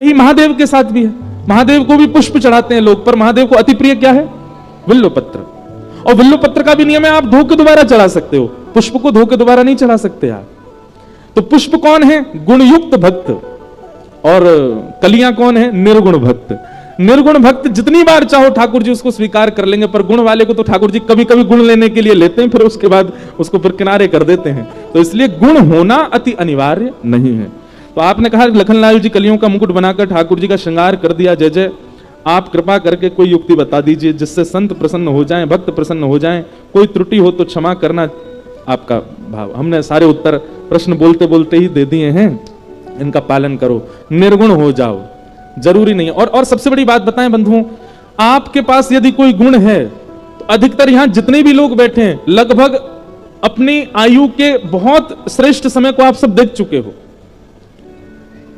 यही महादेव के साथ भी है। महादेव को भी पुष्प चढ़ाते हैं लोग, पर महादेव को अति प्रिय क्या है? विल्व पत्र। और विल्व पत्र का भी नियम है, आप धो के दोबारा चढ़ा सकते हो, पुष्प को धो के दोबारा नहीं चढ़ा सकते आप। तो पुष्प कौन है? गुणयुक्त भक्त। और कलियां कौन है? निर्गुण भक्त। निर्गुण भक्त जितनी बार चाहो ठाकुर जी उसको स्वीकार कर लेंगे, पर गुण वाले को तो ठाकुर जी कभी कभी गुण लेने के लिए लेते हैं, फिर उसके बाद उसको फिर किनारे कर देते हैं। तो इसलिए गुण होना अति अनिवार्य नहीं है। तो आपने कहा लखनलाल जी कलियों का मुकुट बनाकर ठाकुर जी का श्रृंगार कर दिया, जय जय। आप कृपा करके कोई युक्ति बता दीजिए जिससे संत प्रसन्न हो जाएं, भक्त प्रसन्न हो जाएं। कोई त्रुटि हो तो क्षमा करना, आपका भाव। हमने सारे उत्तर प्रश्न बोलते बोलते ही दे दिए हैं, इनका पालन करो, निर्गुण हो जाओ, जरूरी नहीं है। और सबसे बड़ी बात बताएं बंधुओं, आपके पास यदि कोई गुण है तो अधिकतर यहां जितने भी लोग बैठे हैं लगभग अपनी आयु के बहुत श्रेष्ठ समय को आप सब देख चुके हो।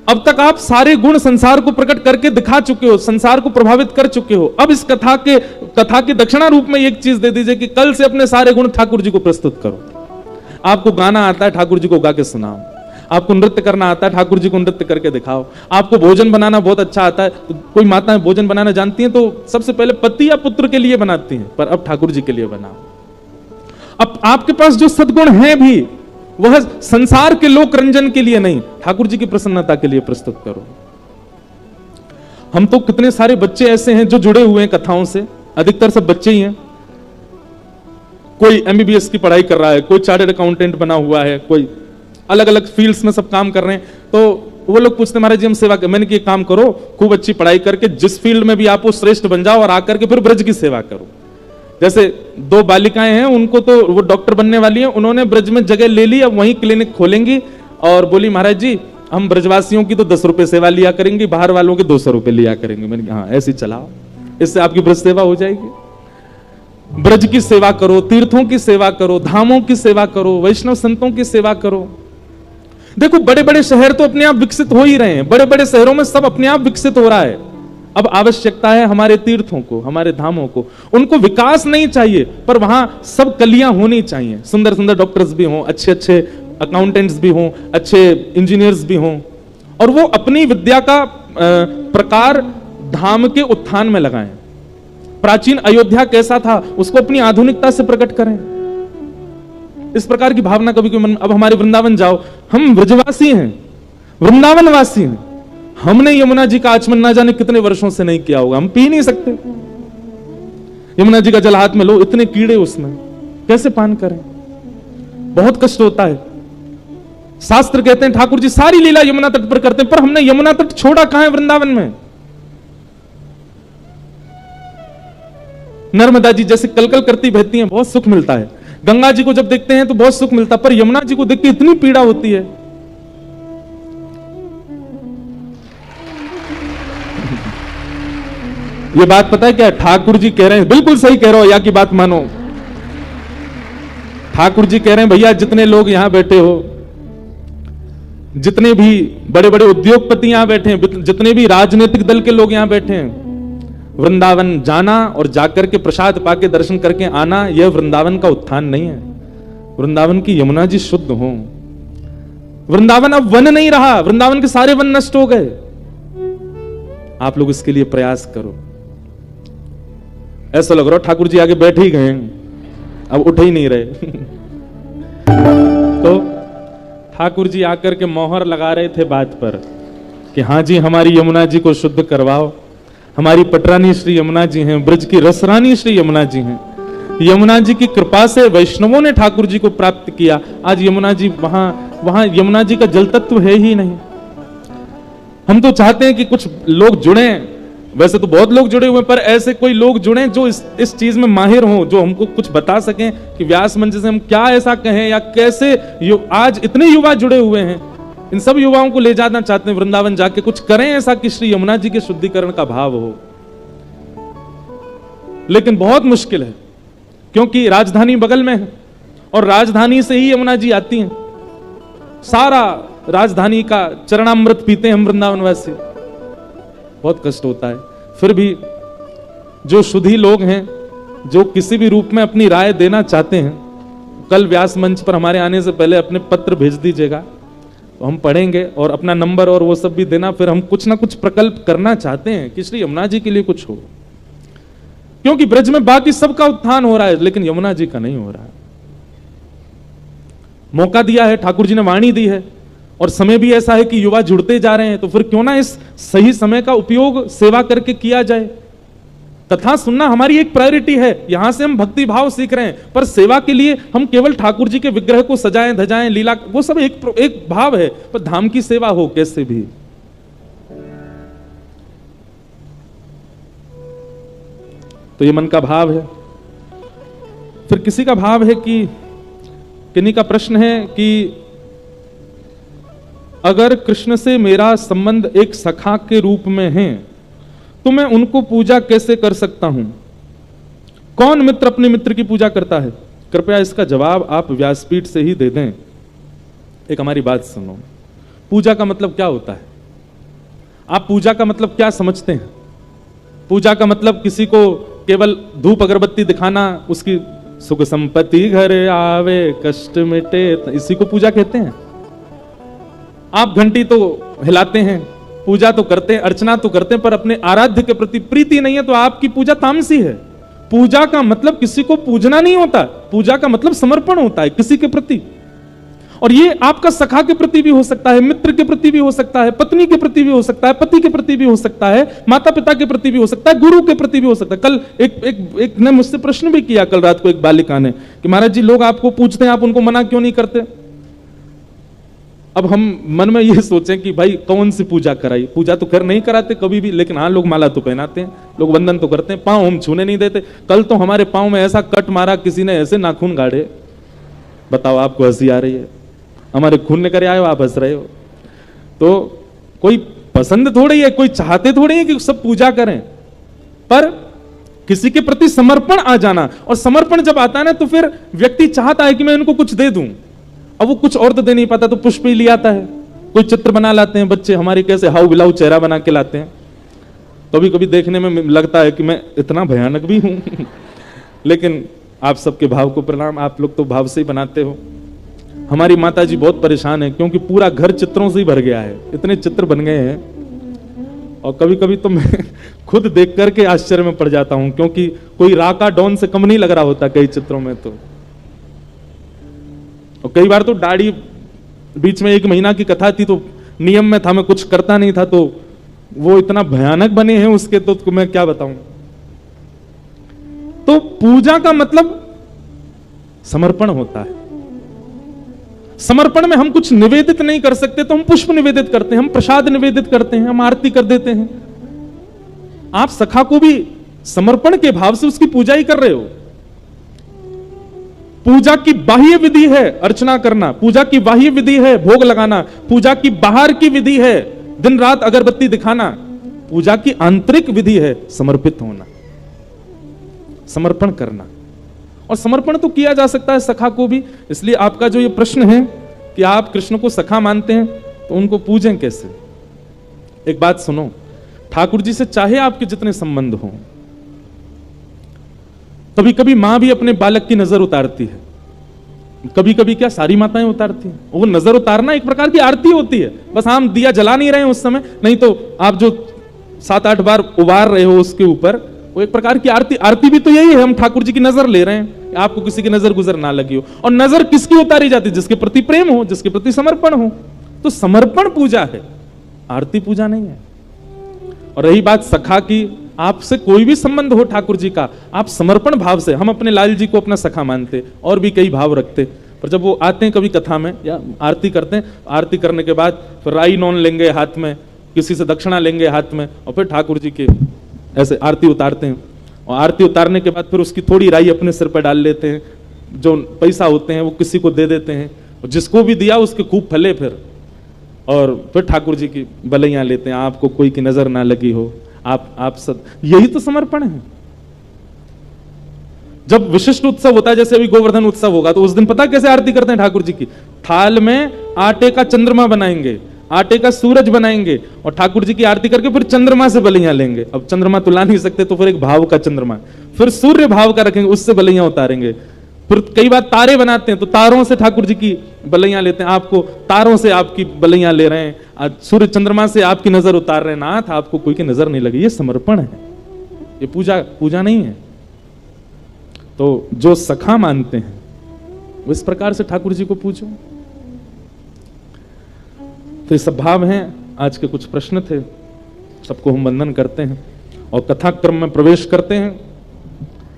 अब तक आप सारे गुण संसार को प्रकट करके दिखा चुके हो, संसार को प्रभावित कर चुके हो। अब इस कथा के दक्षिणा रूप में एक चीज दे दीजिए कि कल से अपने सारे गुण ठाकुर जी को प्रस्तुत करो। आपको गाना आता है, ठाकुर जी को गा के सुनाओ। आपको नृत्य करना आता है, ठाकुर जी को नृत्य करके दिखाओ। आपको भोजन बनाना बहुत अच्छा आता है, तो कोई माताएं भोजन बनाना जानती हैं तो सबसे पहले पति या पुत्र के लिए बनाती हैं, पर अब ठाकुर जी के लिए बनाओ। अब आपके पास जो सद्गुण है भी वह संसार के लोक रंजन के लिए नहीं, ठाकुर जी की प्रसन्नता के लिए प्रस्तुत करो। हम तो कितने सारे बच्चे ऐसे हैं जो जुड़े हुए हैं कथाओं से, अधिकतर सब बच्चे ही हैं। कोई एमबीबीएस की पढ़ाई कर रहा है, कोई चार्टर्ड अकाउंटेंट बना हुआ है, कोई अलग अलग फील्ड्स में सब काम कर रहे हैं। तो वो लोग पूछते महाराज जी हम सेवा कर, मैंने कि काम करो, खूब अच्छी पढ़ाई करके जिस फील्ड में भी आप वो श्रेष्ठ बन जाओ और आकर के फिर ब्रज की सेवा करो। जैसे दो बालिकाएं हैं, उनको तो वो डॉक्टर बनने वाली हैं, उन्होंने ब्रज में जगह ले ली, अब वहीं क्लिनिक खोलेंगी और बोली महाराज जी हम ब्रजवासियों की तो 10 रुपए सेवा लिया करेंगी, बाहर वालों के 200 रुपए लिया करेंगे। मैंने कहा हाँ ऐसी चलाओ, इससे आपकी ब्रज सेवा हो जाएगी। ब्रज की सेवा करो, तीर्थों की सेवा करो, धामों की सेवा करो, वैष्णव संतों की सेवा करो। देखो बड़े बड़े शहर तो अपने आप विकसित हो ही रहे हैं, बड़े बड़े शहरों में सब अपने आप विकसित हो रहा है। अब आवश्यकता है हमारे तीर्थों को, हमारे धामों को। उनको विकास नहीं चाहिए, पर वहां सब कलियां होनी चाहिए। सुंदर सुंदर डॉक्टर्स भी हों, अच्छे अच्छे अकाउंटेंट्स भी हों, अच्छे इंजीनियर्स भी हों, और वो अपनी विद्या का प्रकार धाम के उत्थान में लगाएं। प्राचीन अयोध्या कैसा था उसको अपनी आधुनिकता से प्रकट करें। इस प्रकार की भावना कभी कोई मन। अब हमारे वृंदावन जाओ, हम ब्रजवासी हैं, वृंदावनवासी हैं, हमने यमुना जी का आचमन ना जाने कितने वर्षों से नहीं किया होगा, हम पी नहीं सकते। यमुना जी का जल हाथ में लो, इतने कीड़े उसमें, कैसे पान करें? बहुत कष्ट होता है। शास्त्र कहते हैं ठाकुर जी सारी लीला यमुना तट पर करते हैं, पर हमने यमुना तट छोड़ा कहां है वृंदावन में? नर्मदा जी जैसे कलकल करती बहती हैं, बहुत सुख मिलता है। गंगा जी को जब देखते हैं तो बहुत सुख मिलता, पर यमुना जी को देख के इतनी पीड़ा होती है। ये बात पता है क्या ठाकुर जी कह रहे हैं? बिल्कुल सही कह रहे हो, या की बात मानो। ठाकुर जी कह रहे हैं भैया जितने लोग यहां बैठे हो, जितने भी बड़े बड़े उद्योगपति यहां बैठे हैं, जितने भी राजनीतिक दल के लोग यहां बैठे हैं, वृंदावन जाना और जाकर के प्रसाद पाके दर्शन करके आना, यह वृंदावन का उत्थान नहीं है। वृंदावन की यमुना जी शुद्ध हो। वृंदावन अब वन नहीं रहा, वृंदावन के सारे वन नष्ट हो गए। आप लोग इसके लिए प्रयास करो। ऐसा लग रहा है ठाकुर जी आगे बैठ ही गए, अब उठ ही नहीं रहे। तो ठाकुर जी आकर के मोहर लगा रहे थे बात पर कि हाँ जी हमारी यमुना जी को शुद्ध करवाओ। हमारी पटरानी श्री यमुना जी हैं, ब्रज की रसरानी श्री यमुना जी हैं। यमुना जी की कृपा से वैष्णवों ने ठाकुर जी को प्राप्त किया। आज यमुना जी वहां यमुना जी का जल तत्व है ही नहीं। हम तो चाहते हैं कि कुछ लोग जुड़े, वैसे तो बहुत लोग जुड़े हुए, पर ऐसे कोई लोग जुड़े जो इस चीज में माहिर हों, जो हमको कुछ बता सकें कि व्यास मंच से हम क्या ऐसा कहें या कैसे। आज इतने युवा जुड़े हुए हैं, इन सब युवाओं को ले जाना चाहते हैं वृंदावन जाके, कुछ करें ऐसा कि श्री यमुना जी के शुद्धिकरण का भाव हो। लेकिन बहुत मुश्किल है, क्योंकि राजधानी बगल में है और राजधानी से ही यमुना जी आती हैं। सारा राजधानी का चरणामृत पीते हैं हम वृंदावनवासी, बहुत कष्ट होता है। फिर भी जो शुद्धि लोग हैं, जो किसी भी रूप में अपनी राय देना चाहते हैं, कल व्यास मंच पर हमारे आने से पहले अपने पत्र भेज दीजिएगा, तो हम पढ़ेंगे और अपना नंबर और वो सब भी देना, फिर हम कुछ ना कुछ प्रकल्प करना चाहते हैं कि श्री यमुना जी के लिए कुछ हो, क्योंकि ब्रज में बाकी सबका उत्थान हो रहा है लेकिन यमुना जी का नहीं हो रहा है। मौका दिया है, ठाकुर जी ने वाणी दी है और समय भी ऐसा है कि युवा जुड़ते जा रहे हैं, तो फिर क्यों ना इस सही समय का उपयोग सेवा करके किया जाए। कथा सुनना हमारी एक प्रायोरिटी है, यहां से हम भक्ति भाव सीख रहे हैं, पर सेवा के लिए हम केवल ठाकुर जी के विग्रह को सजाएं धजाएं, लीला, वो सब एक भाव है, पर धाम की सेवा हो कैसे भी। तो ये मन का भाव है। फिर किसी का भाव है कि किन्हीं का प्रश्न है कि अगर कृष्ण से मेरा संबंध एक सखा के रूप में है तो मैं उनको पूजा कैसे कर सकता हूं? कौन मित्र अपने मित्र की पूजा करता है? कृपया इसका जवाब आप व्यासपीठ से ही दे दें। एक हमारी बात सुनो, पूजा का मतलब क्या होता है? आप पूजा का मतलब क्या समझते हैं? पूजा का मतलब किसी को केवल धूप अगरबत्ती दिखाना, उसकी सुख संपत्ति घर आवे कष्ट मिटे, इसी को पूजा कहते हैं? आप घंटी तो हिलाते हैं, पूजा तो करते हैं, अर्चना तो करते हैं, पर अपने आराध्य के प्रति प्रीति नहीं है तो आपकी पूजा तामसी है। पूजा का मतलब किसी को पूजना नहीं होता, पूजा का मतलब समर्पण होता है किसी के प्रति। और ये आपका सखा के प्रति भी हो सकता है, मित्र के प्रति भी हो सकता है, पत्नी के प्रति भी हो सकता है, पति के प्रति भी हो सकता है, माता पिता के प्रति भी हो सकता है, गुरु के प्रति भी हो सकता है। कल एक ने मुझसे प्रश्न भी किया, कल रात को एक बालिका ने, कि महाराज जी लोग आपको पूछते हैं, आप उनको मना क्यों नहीं करते? अब हम मन में ये सोचें कि भाई कौन सी पूजा कराई? पूजा तो कर नहीं कराते कभी भी, लेकिन हाँ लोग माला तो पहनाते हैं, लोग वंदन तो करते हैं, पांव हम छूने नहीं देते। कल तो हमारे पांव में ऐसा कट मारा किसी ने, ऐसे नाखून गाड़े, बताओ आपको हंसी आ रही है? हमारे खून ने करे आए हो, आप हंस रहे हो। तो कोई पसंद थोड़ी है, कोई चाहते थोड़ी है कि सब पूजा करें, पर किसी के प्रति समर्पण आ जाना, और समर्पण जब आता है ना तो फिर व्यक्ति चाहता है कि मैं इनको कुछ दे दूं। अब वो कुछ और तो दे नहीं पाता तो पुष्प ही ले आता है, कोई चित्र बना लाते हैं बच्चे हमारे, कैसे हाउ बिलाऊ चेहरा बना के लाते हैं। कभी कभी देखने में लगता है कि मैं इतना भयानक भी हूं लेकिन आप सबके भाव को प्रणाम, आप लोग तो भाव से ही बनाते हो। हमारी माता जी बहुत परेशान है क्योंकि पूरा घर चित्रों से ही भर गया है, इतने चित्र बन गए हैं। और कभी कभी तो मैं खुद देख करके आश्चर्य में पड़ जाता हूं, क्योंकि कोई राका डॉन से कम नहीं लग रहा होता कई चित्रों में तो। और कई बार तो दाढ़ी, बीच में 1 महीना की कथा थी तो नियम में था, मैं कुछ करता नहीं था, तो वो इतना भयानक बने हैं उसके, तो मैं क्या बताऊं। तो पूजा का मतलब समर्पण होता है। समर्पण में हम कुछ निवेदित नहीं कर सकते तो हम पुष्प निवेदित करते हैं, हम प्रसाद निवेदित करते हैं, हम आरती कर देते हैं। आप सखा को भी समर्पण के भाव से उसकी पूजा ही कर रहे हो। पूजा की बाह्य विधि है अर्चना करना, पूजा की बाह्य विधि है भोग लगाना, पूजा की बाहर की विधि है दिन रात अगरबत्ती दिखाना, पूजा की आंतरिक विधि है समर्पित होना, समर्पण करना। और समर्पण तो किया जा सकता है सखा को भी। इसलिए आपका जो ये प्रश्न है कि आप कृष्ण को सखा मानते हैं तो उनको पूजें कैसे? एक बात सुनो, ठाकुर जी से चाहे आपके जितने संबंध हों, कभी कभी मां भी अपने बालक की नजर उतारती है, कभी कभी क्या सारी माताएं उतारती हैं। वो नजर उतारना एक प्रकार की आरती होती है, बस हम दिया जला नहीं रहे हैं उस समय, नहीं तो आप जो 7-8 बार उबार रहे हो उसके ऊपर, वो एक प्रकार की आरती। आरती भी तो यही है, हम ठाकुर जी की नजर ले रहे हैं, आपको किसी की नजर गुजर ना लगी हो। और नजर किसकी उतारी जाती है? जिसके प्रति प्रेम हो, जिसके प्रति समर्पण हो। तो समर्पण पूजा है, आरती पूजा नहीं है। और रही बात सखा की, आपसे कोई भी संबंध हो ठाकुर जी का, आप समर्पण भाव से, हम अपने लाल जी को अपना सखा मानते और भी कई भाव रखते, पर जब वो आते हैं कभी कथा में या आरती करते हैं, आरती करने के बाद फिर राई नॉन लेंगे हाथ में, किसी से दक्षिणा लेंगे हाथ में, और फिर ठाकुर जी के ऐसे आरती उतारते हैं। और आरती उतारने के बाद फिर उसकी थोड़ी राई अपने सिर पर डाल लेते हैं, जो पैसा होते हैं वो किसी को दे देते हैं, और जिसको भी दिया उसके खूब फले फिर। और फिर ठाकुर जी की बलैया लेते हैं, आपको कोई की नजर ना लगी हो, आप सब, यही तो समर्पण है। जब विशिष्ट उत्सव होता है, जैसे अभी गोवर्धन उत्सव होगा, तो उस दिन पता कैसे आरती करते हैं ठाकुर जी की? थाल में आटे का चंद्रमा बनाएंगे, आटे का सूरज बनाएंगे, और ठाकुर जी की आरती करके फिर चंद्रमा से बलैया लेंगे। अब चंद्रमा तो ला नहीं सकते, तो फिर एक भाव का चंद्रमा, फिर सूर्य भाव का रखेंगे, उससे बलैया उतारेंगे, फिर कई बार तारे बनाते हैं तो तारों से ठाकुर जी की बलैयां लेते हैं, आपको तारों से आपकी बलैयां ले रहे हैं, आज सूर्य चंद्रमा से आपकी नजर उतार रहे हैं। नाथ आपको कोई की नजर नहीं लगी, ये समर्पण है, ये पूजा नहीं है। तो जो सखा मानते हैं वो इस प्रकार से ठाकुर जी को पूछो। तो ये सब भाव हैं। आज के कुछ प्रश्न थे, सबको हम वंदन करते हैं और कथा क्रम में प्रवेश करते हैं।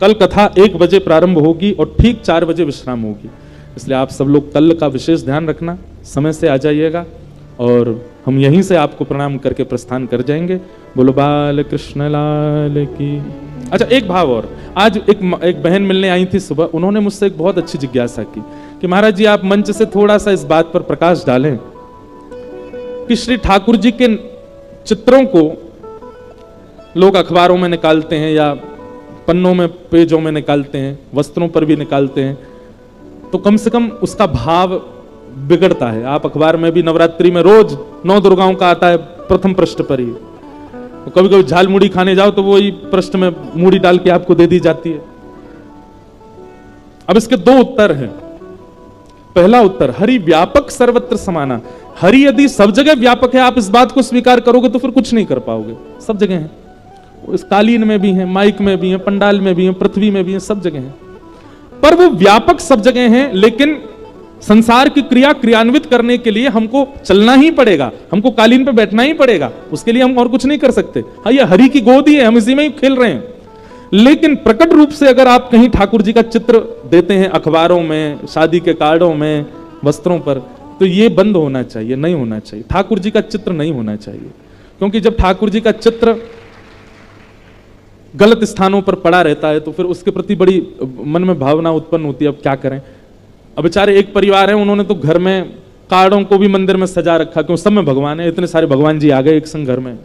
कल कथा 1 बजे प्रारंभ होगी और ठीक 4 बजे विश्राम होगी, इसलिए आप सब लोग कल का विशेष ध्यान रखना, समय से आ जाइएगा और हम यहीं से आपको प्रणाम करके प्रस्थान कर जाएंगे। बोलो बाल कृष्ण लाल की। अच्छा, एक भाव और, आज एक बहन मिलने आई थी सुबह, उन्होंने मुझसे एक बहुत अच्छी जिज्ञासा की कि महाराज जी आप मंच से थोड़ा सा इस बात पर प्रकाश डालें कि श्री ठाकुर जी के चित्रों को लोग अखबारों में निकालते हैं या पन्नों में, पेजों में निकालते हैं, वस्त्रों पर भी निकालते हैं, तो कम से कम उसका भाव बिगड़ता है। आप अखबार में भी नवरात्रि में रोज 9 दुर्गाओं का आता है प्रथम पृष्ठ पर ही, तो कभी कभी झाल मूढ़ी खाने जाओ तो वही पृष्ठ में मूढ़ी डाल के आपको दे दी जाती है। अब इसके 2 उत्तर हैं। पहला उत्तर, हरि व्यापक सर्वत्र समाना। हरि यदि सब जगह व्यापक है, आप इस बात को स्वीकार करोगे तो फिर कुछ नहीं कर पाओगे। सब जगह है, इस कालीन में भी है, माइक में भी है, पंडाल में भी है, पृथ्वी में भी है, सब जगह है। पर वो व्यापक सब जगह है, लेकिन संसार की क्रिया क्रियान्वित करने के लिए हमको चलना ही पड़ेगा, हमको कालीन पे बैठना ही पड़ेगा, उसके लिए हम और कुछ नहीं कर सकते। हाँ, ये हरि की गोद ही है, हम इसी में ही खेल रहे हैं। लेकिन प्रकट रूप से अगर आप कहीं ठाकुर जी का चित्र देते हैं अखबारों में, शादी के कार्डों में, वस्त्रों पर, तो ये बंद होना चाहिए, नहीं होना चाहिए। ठाकुर जी का चित्र नहीं होना चाहिए, क्योंकि जब ठाकुर जी का चित्र गलत स्थानों पर पड़ा रहता है तो फिर उसके प्रति बड़ी मन में भावना उत्पन्न होती है। अब क्या करें। अब बेचारे एक परिवार है, उन्होंने तो घर में कार्डों को भी मंदिर में सजा रखा, क्यों सब में भगवान है, इतने सारे भगवान जी आ गए एक संग घर में।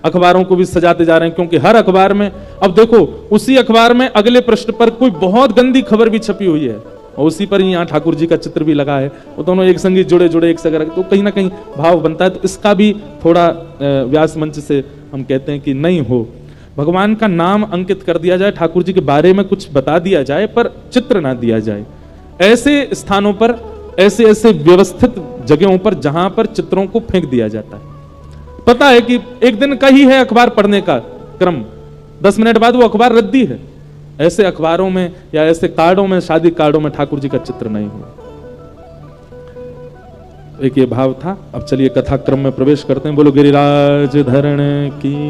अखबारों को भी सजाते जा रहे हैं, क्योंकि हर अखबार में, अब देखो उसी अखबार में अगले पृष्ठ पर कोई बहुत गंदी खबर भी छपी हुई है और उसी पर यहाँ ठाकुर जी का चित्र भी लगा है, वो दोनों एक संगी जुड़े जुड़े एक संग, तो कहीं ना कहीं भाव बनता है। तो इसका भी थोड़ा व्यास मंच से हम कहते हैं कि नहीं हो, भगवान का नाम अंकित कर दिया जाए, ठाकुर जी के बारे में कुछ बता दिया जाए, पर चित्र ना दिया जाए। ऐसे स्थानों पर, ऐसे ऐसे व्यवस्थित जगहों पर जहां पर चित्रों को फेंक दिया जाता है। पता है कि एक दिन का ही है अखबार पढ़ने का क्रम, 10 मिनट बाद वो अखबार रद्दी है। ऐसे अखबारों में या ऐसे कार्डों में, शादी कार्डों में ठाकुर जी का चित्र नहीं हो। एक ये भाव था। अब चलिए कथा क्रम में प्रवेश करते हैं। बोलो गिरिराज धरण की।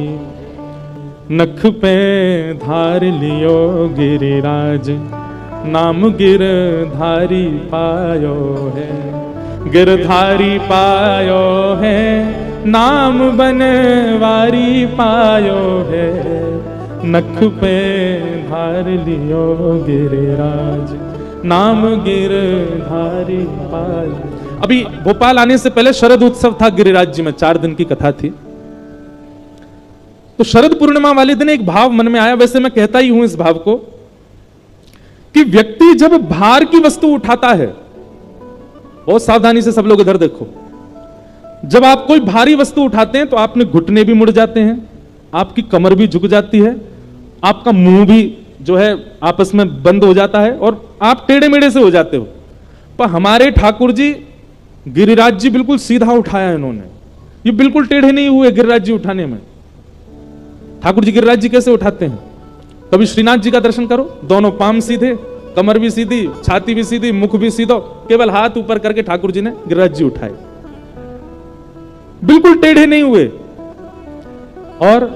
नख पे धार लियो गिरिराज, नाम गिरधारी पायो है, गिरधारी पायो है, नाम बनवारी पायो है। नख पे धार लियो गिरिराज, नाम गिरधारी पायो। अभी भोपाल आने से पहले शरद उत्सव था गिरिराज जी में, 4 दिन की कथा थी। तो शरद पूर्णिमा वाले दिन एक भाव मन में आया, वैसे मैं कहता ही हूं इस भाव को, कि व्यक्ति जब भार की वस्तु उठाता है, बहुत सावधानी से सब लोग इधर देखो, जब आप कोई भारी वस्तु उठाते हैं तो आपने घुटने भी मुड़ जाते हैं, आपकी कमर भी झुक जाती है, आपका मुंह भी जो है आपस में बंद हो जाता है और आप टेढ़े मेढ़े से हो जाते हो। पर हमारे ठाकुर जी, गिरिराज जी बिल्कुल सीधा उठाया इन्होंने, ये बिल्कुल टेढ़े नहीं हुए गिरिराज जी उठाने में। ठाकुर जी गिरिराज जी कैसे उठाते हैं? कभी श्रीनाथ जी का दर्शन करो, दोनों पाम सीधे, कमर भी सीधी, छाती भी सीधी, मुख भी सीधा, केवल हाथ ऊपर करके ठाकुर जी ने गिरिराज जी उठाए, बिल्कुल टेढ़े नहीं हुए। और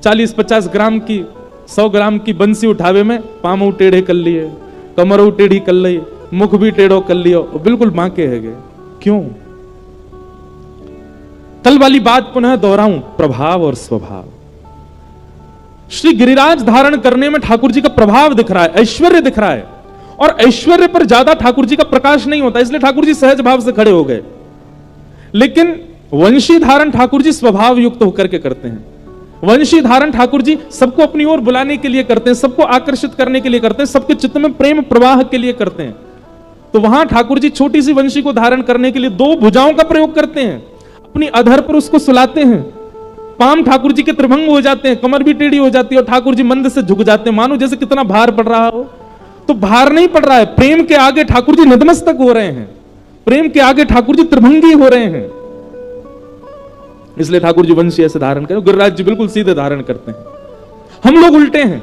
40-50 ग्राम की, 100 ग्राम की बंसी उठावे में पाम टेढ़े कर लिए, कमर टेढ़ी कर ली, मुख भी टेढ़ो कर लियो, बिल्कुल बांके है गए। क्यों? कल वाली बात पुनः दोहराऊं, प्रभाव और स्वभाव। श्री गिरिराज धारण करने में ठाकुर जी का प्रभाव दिख रहा है, ऐश्वर्य दिख रहा है, और ऐश्वर्य पर ज्यादा ठाकुर जी का प्रकाश नहीं होता, इसलिए ठाकुर जी सहज भाव से खड़े हो गए। लेकिन वंशी धारण ठाकुर जी स्वभाव युक्त होकर के करते हैं। वंशी धारण ठाकुर जी सबको अपनी ओर बुलाने के लिए करते हैं, सबको आकर्षित करने के लिए करते हैं, सबके चित्त में प्रेम प्रवाह के लिए करते हैं। तो वहां ठाकुर जी छोटी सी वंशी को धारण करने के लिए 2 भुजाओं का प्रयोग करते हैं, अपनी अधर पर उसको सुलाते हैं, पाम ठाकुर जी के त्रिभंग हो जाते हैं, कमर भी टेढ़ी हो जाती है और ठाकुर जी मंद से झुक जाते हैं, मानो जैसे कितना भार पड़ रहा हो। तो भार नहीं पड़ रहा है। प्रेम के आगे ठाकुर जी नतमस्तक हो रहे हैं, प्रेम के आगे ठाकुर जी त्रिभंगी हो रहे हैं। इसलिए ठाकुर जी वंशी ऐसे धारण करें, गिरिराज जी बिल्कुल सीधे धारण करते हैं। हम लोग उल्टे हैं,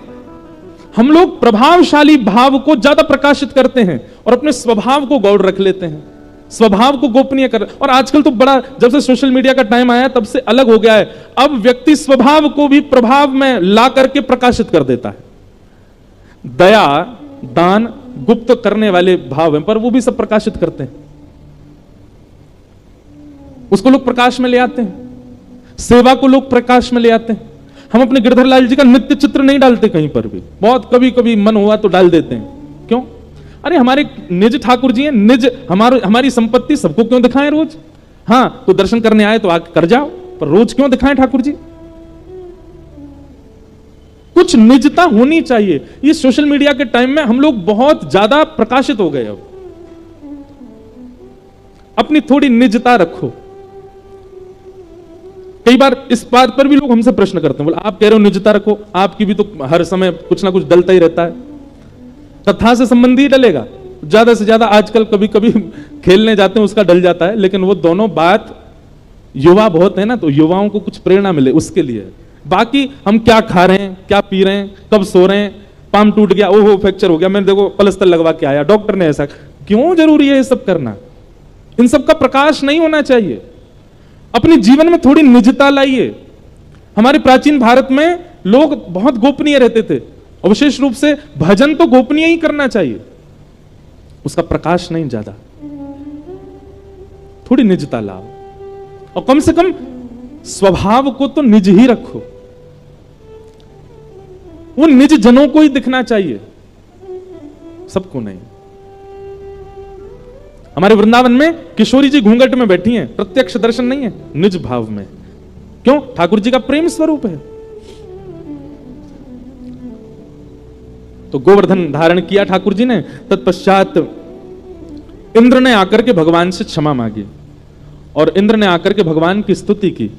हम लोग प्रभावशाली भाव को ज्यादा प्रकाशित करते हैं और अपने स्वभाव को गौड़ रख लेते हैं, स्वभाव को गोपनीय कर। और आजकल तो बड़ा, जब से सोशल मीडिया का टाइम आया तब से अलग हो गया है। अब व्यक्ति स्वभाव को भी प्रभाव में ला करके प्रकाशित कर देता है। दया, दान गुप्त करने वाले भाव हैं, पर वो भी सब प्रकाशित करते हैं, उसको लोग प्रकाश में ले आते हैं। सेवा को लोग प्रकाश में ले आते हैं। हम अपने गिरधर लाल जी का नित्य चित्र नहीं डालते कहीं पर भी, बहुत कभी कभी मन हुआ तो डाल देते हैं। क्यों? अरे हमारे निज ठाकुर जी हैं, निज हमारी संपत्ति सबको क्यों दिखाएं रोज? हाँ, तो दर्शन करने आए तो आके कर जाओ, पर रोज क्यों दिखाएं ठाकुर जी? कुछ निजता होनी चाहिए। ये सोशल मीडिया के टाइम में हम लोग बहुत ज्यादा प्रकाशित हो गए। अब अपनी थोड़ी निजता रखो। कई बार इस बात पर भी लोग हमसे प्रश्न करते हैं, बोले आप कह रहे हो निजता रखो, आपकी भी तो हर समय कुछ ना कुछ डलता ही रहता है। कथा से संबंधी ही डलेगा, ज्यादा से ज्यादा आजकल कभी कभी खेलने जाते हैं उसका डल जाता है, लेकिन वो दोनों बात, युवा बहुत है ना, तो युवाओं को कुछ प्रेरणा मिले उसके लिए। बाकी हम क्या खा रहे हैं, क्या पी रहे हैं, कब सो रहे हैं, पाम टूट गया, ओहो फ्रैक्चर हो गया, मैंने देखो पलस्तर लगवा के आया, डॉक्टर ने ऐसा, क्यों जरूरी है ये सब करना? इन सब का प्रकाश नहीं होना चाहिए। अपने जीवन में थोड़ी निजता लाइए। हमारे प्राचीन भारत में लोग बहुत गोपनीय रहते थे, और विशेष रूप से भजन तो गोपनीय ही करना चाहिए, उसका प्रकाश नहीं ज्यादा। थोड़ी निजता लाओ, और कम से कम स्वभाव को तो निज ही रखो। वो निज जनों को ही दिखना चाहिए, सबको नहीं। हमारे वृंदावन में किशोरी जी घूंघट में बैठी हैं, प्रत्यक्ष दर्शन नहीं है, निज भाव में। क्यों? ठाकुर जी का प्रेम स्वरूप है। तो गोवर्धन धारण किया ठाकुर जी ने। तत्पश्चात इंद्र ने आकर के भगवान से क्षमा मांगी, और इंद्र ने आकर के भगवान की स्तुति की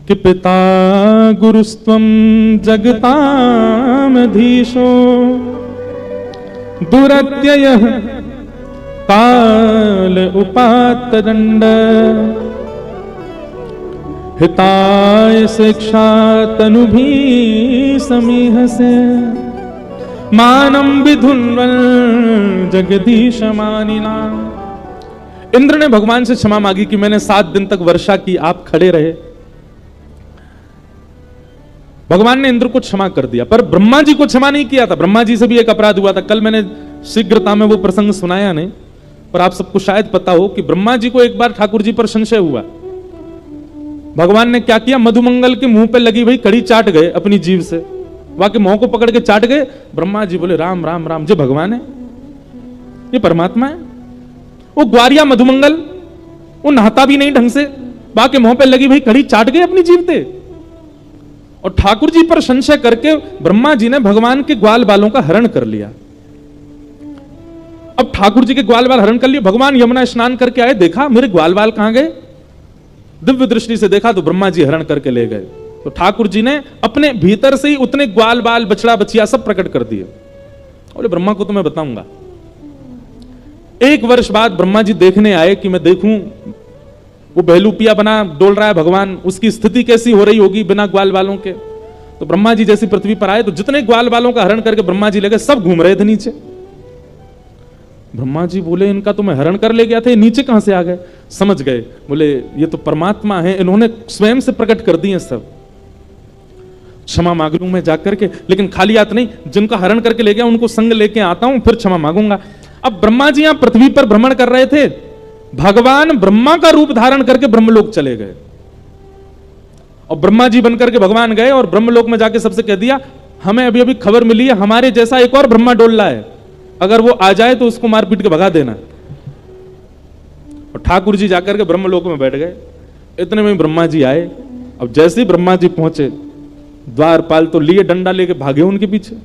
कि पिता गुरुस्त्वम जगतामधीशो दुरत्ययः काल उपात्त दंड हिताय शिक्षा तनु भी समीह से मानम विधुन्वल जगदीश मानिना। इंद्र ने भगवान से क्षमा मांगी कि मैंने 7 दिन तक वर्षा की, आप खड़े रहे। भगवान ने इंद्र को क्षमा कर दिया, पर ब्रह्मा जी को क्षमा नहीं किया था। ब्रह्मा जी से भी एक अपराध हुआ था। कल मैंने शीघ्रता में वो प्रसंग सुनाया नहीं, पर आप सबको शायद पता हो कि ब्रह्मा जी को एक बार ठाकुर जी पर संशय हुआ। भगवान ने क्या किया? मधुमंगल के मुंह पे लगी हुई कड़ी चाट गए अपनी जीभ से, वहां के मुंह को पकड़ के चाट गए। ब्रह्मा जी बोले राम राम राम, जी भगवान है, ये परमात्मा है। वो ग्वारिया मधुमंगल, वो नहाता भी नहीं ढंग से, वहां के मुंह पे लगी हुई कड़ी चाट गए अपनी जीभ से। और ठाकुर जी पर संशय करके ब्रह्मा जी ने भगवान के ग्वाल बालों का हरण कर लिया। अब ठाकुर जी के ग्वाल बाल हरण कर लिए। भगवान यमुना स्नान करके आए, देखा मेरे ग्वाल बाल कहां गए, दिव्य दृष्टि से देखा तो ब्रह्मा जी हरण करके ले गए। तो ठाकुर जी ने अपने भीतर से ही उतने ग्वाल बाल, बछड़ा बछिया सब प्रकट कर दिए। बोले ब्रह्मा को तो मैं बताऊंगा। 1 वर्ष बाद ब्रह्मा जी देखने आए कि मैं देखूं वो बहलूपिया बना डोल रहा है भगवान, उसकी स्थिति कैसी हो रही होगी बिना ग्वाल बालों के। तो ब्रह्मा जी जैसी पृथ्वी पर आए तो जितने ग्वाल बालों का हरण करके ब्रह्मा जी ले गए, सब घूम रहे थे नीचे। ब्रह्मा जी बोले इनका तो मैं हरण कर ले गया था, ये नीचे कहां से आ गए? समझ गए, बोले ये तो परमात्मा है, इन्होंने स्वयं से प्रकट कर दिए सब। क्षमा मांग लूं मैं जाकर के, लेकिन खाली हाथ नहीं, जिनका हरण करके ले गया उनको संग लेके आता हूं, फिर क्षमा मांगूंगा। अब ब्रह्मा जी यहां पृथ्वी पर भ्रमण कर रहे थे, भगवान ब्रह्मा का रूप धारण करके ब्रह्मलोक चले गए। और ब्रह्मा जी बनकर के भगवान गए और ब्रह्मलोक में जाके सबसे कह दिया, हमें अभी अभी खबर मिली है, हमारे जैसा एक और ब्रह्मा डोल रहा है, अगर वो आ जाए तो उसको मार पीट के भगा देना। और ठाकुर जी जाकर के ब्रह्मलोक में बैठ गए। इतने में ब्रह्मा जी आए। अब जैसे ही ब्रह्मा जी पहुंचे, द्वारपाल तो लिए डंडा लेके भागे उनके पीछे।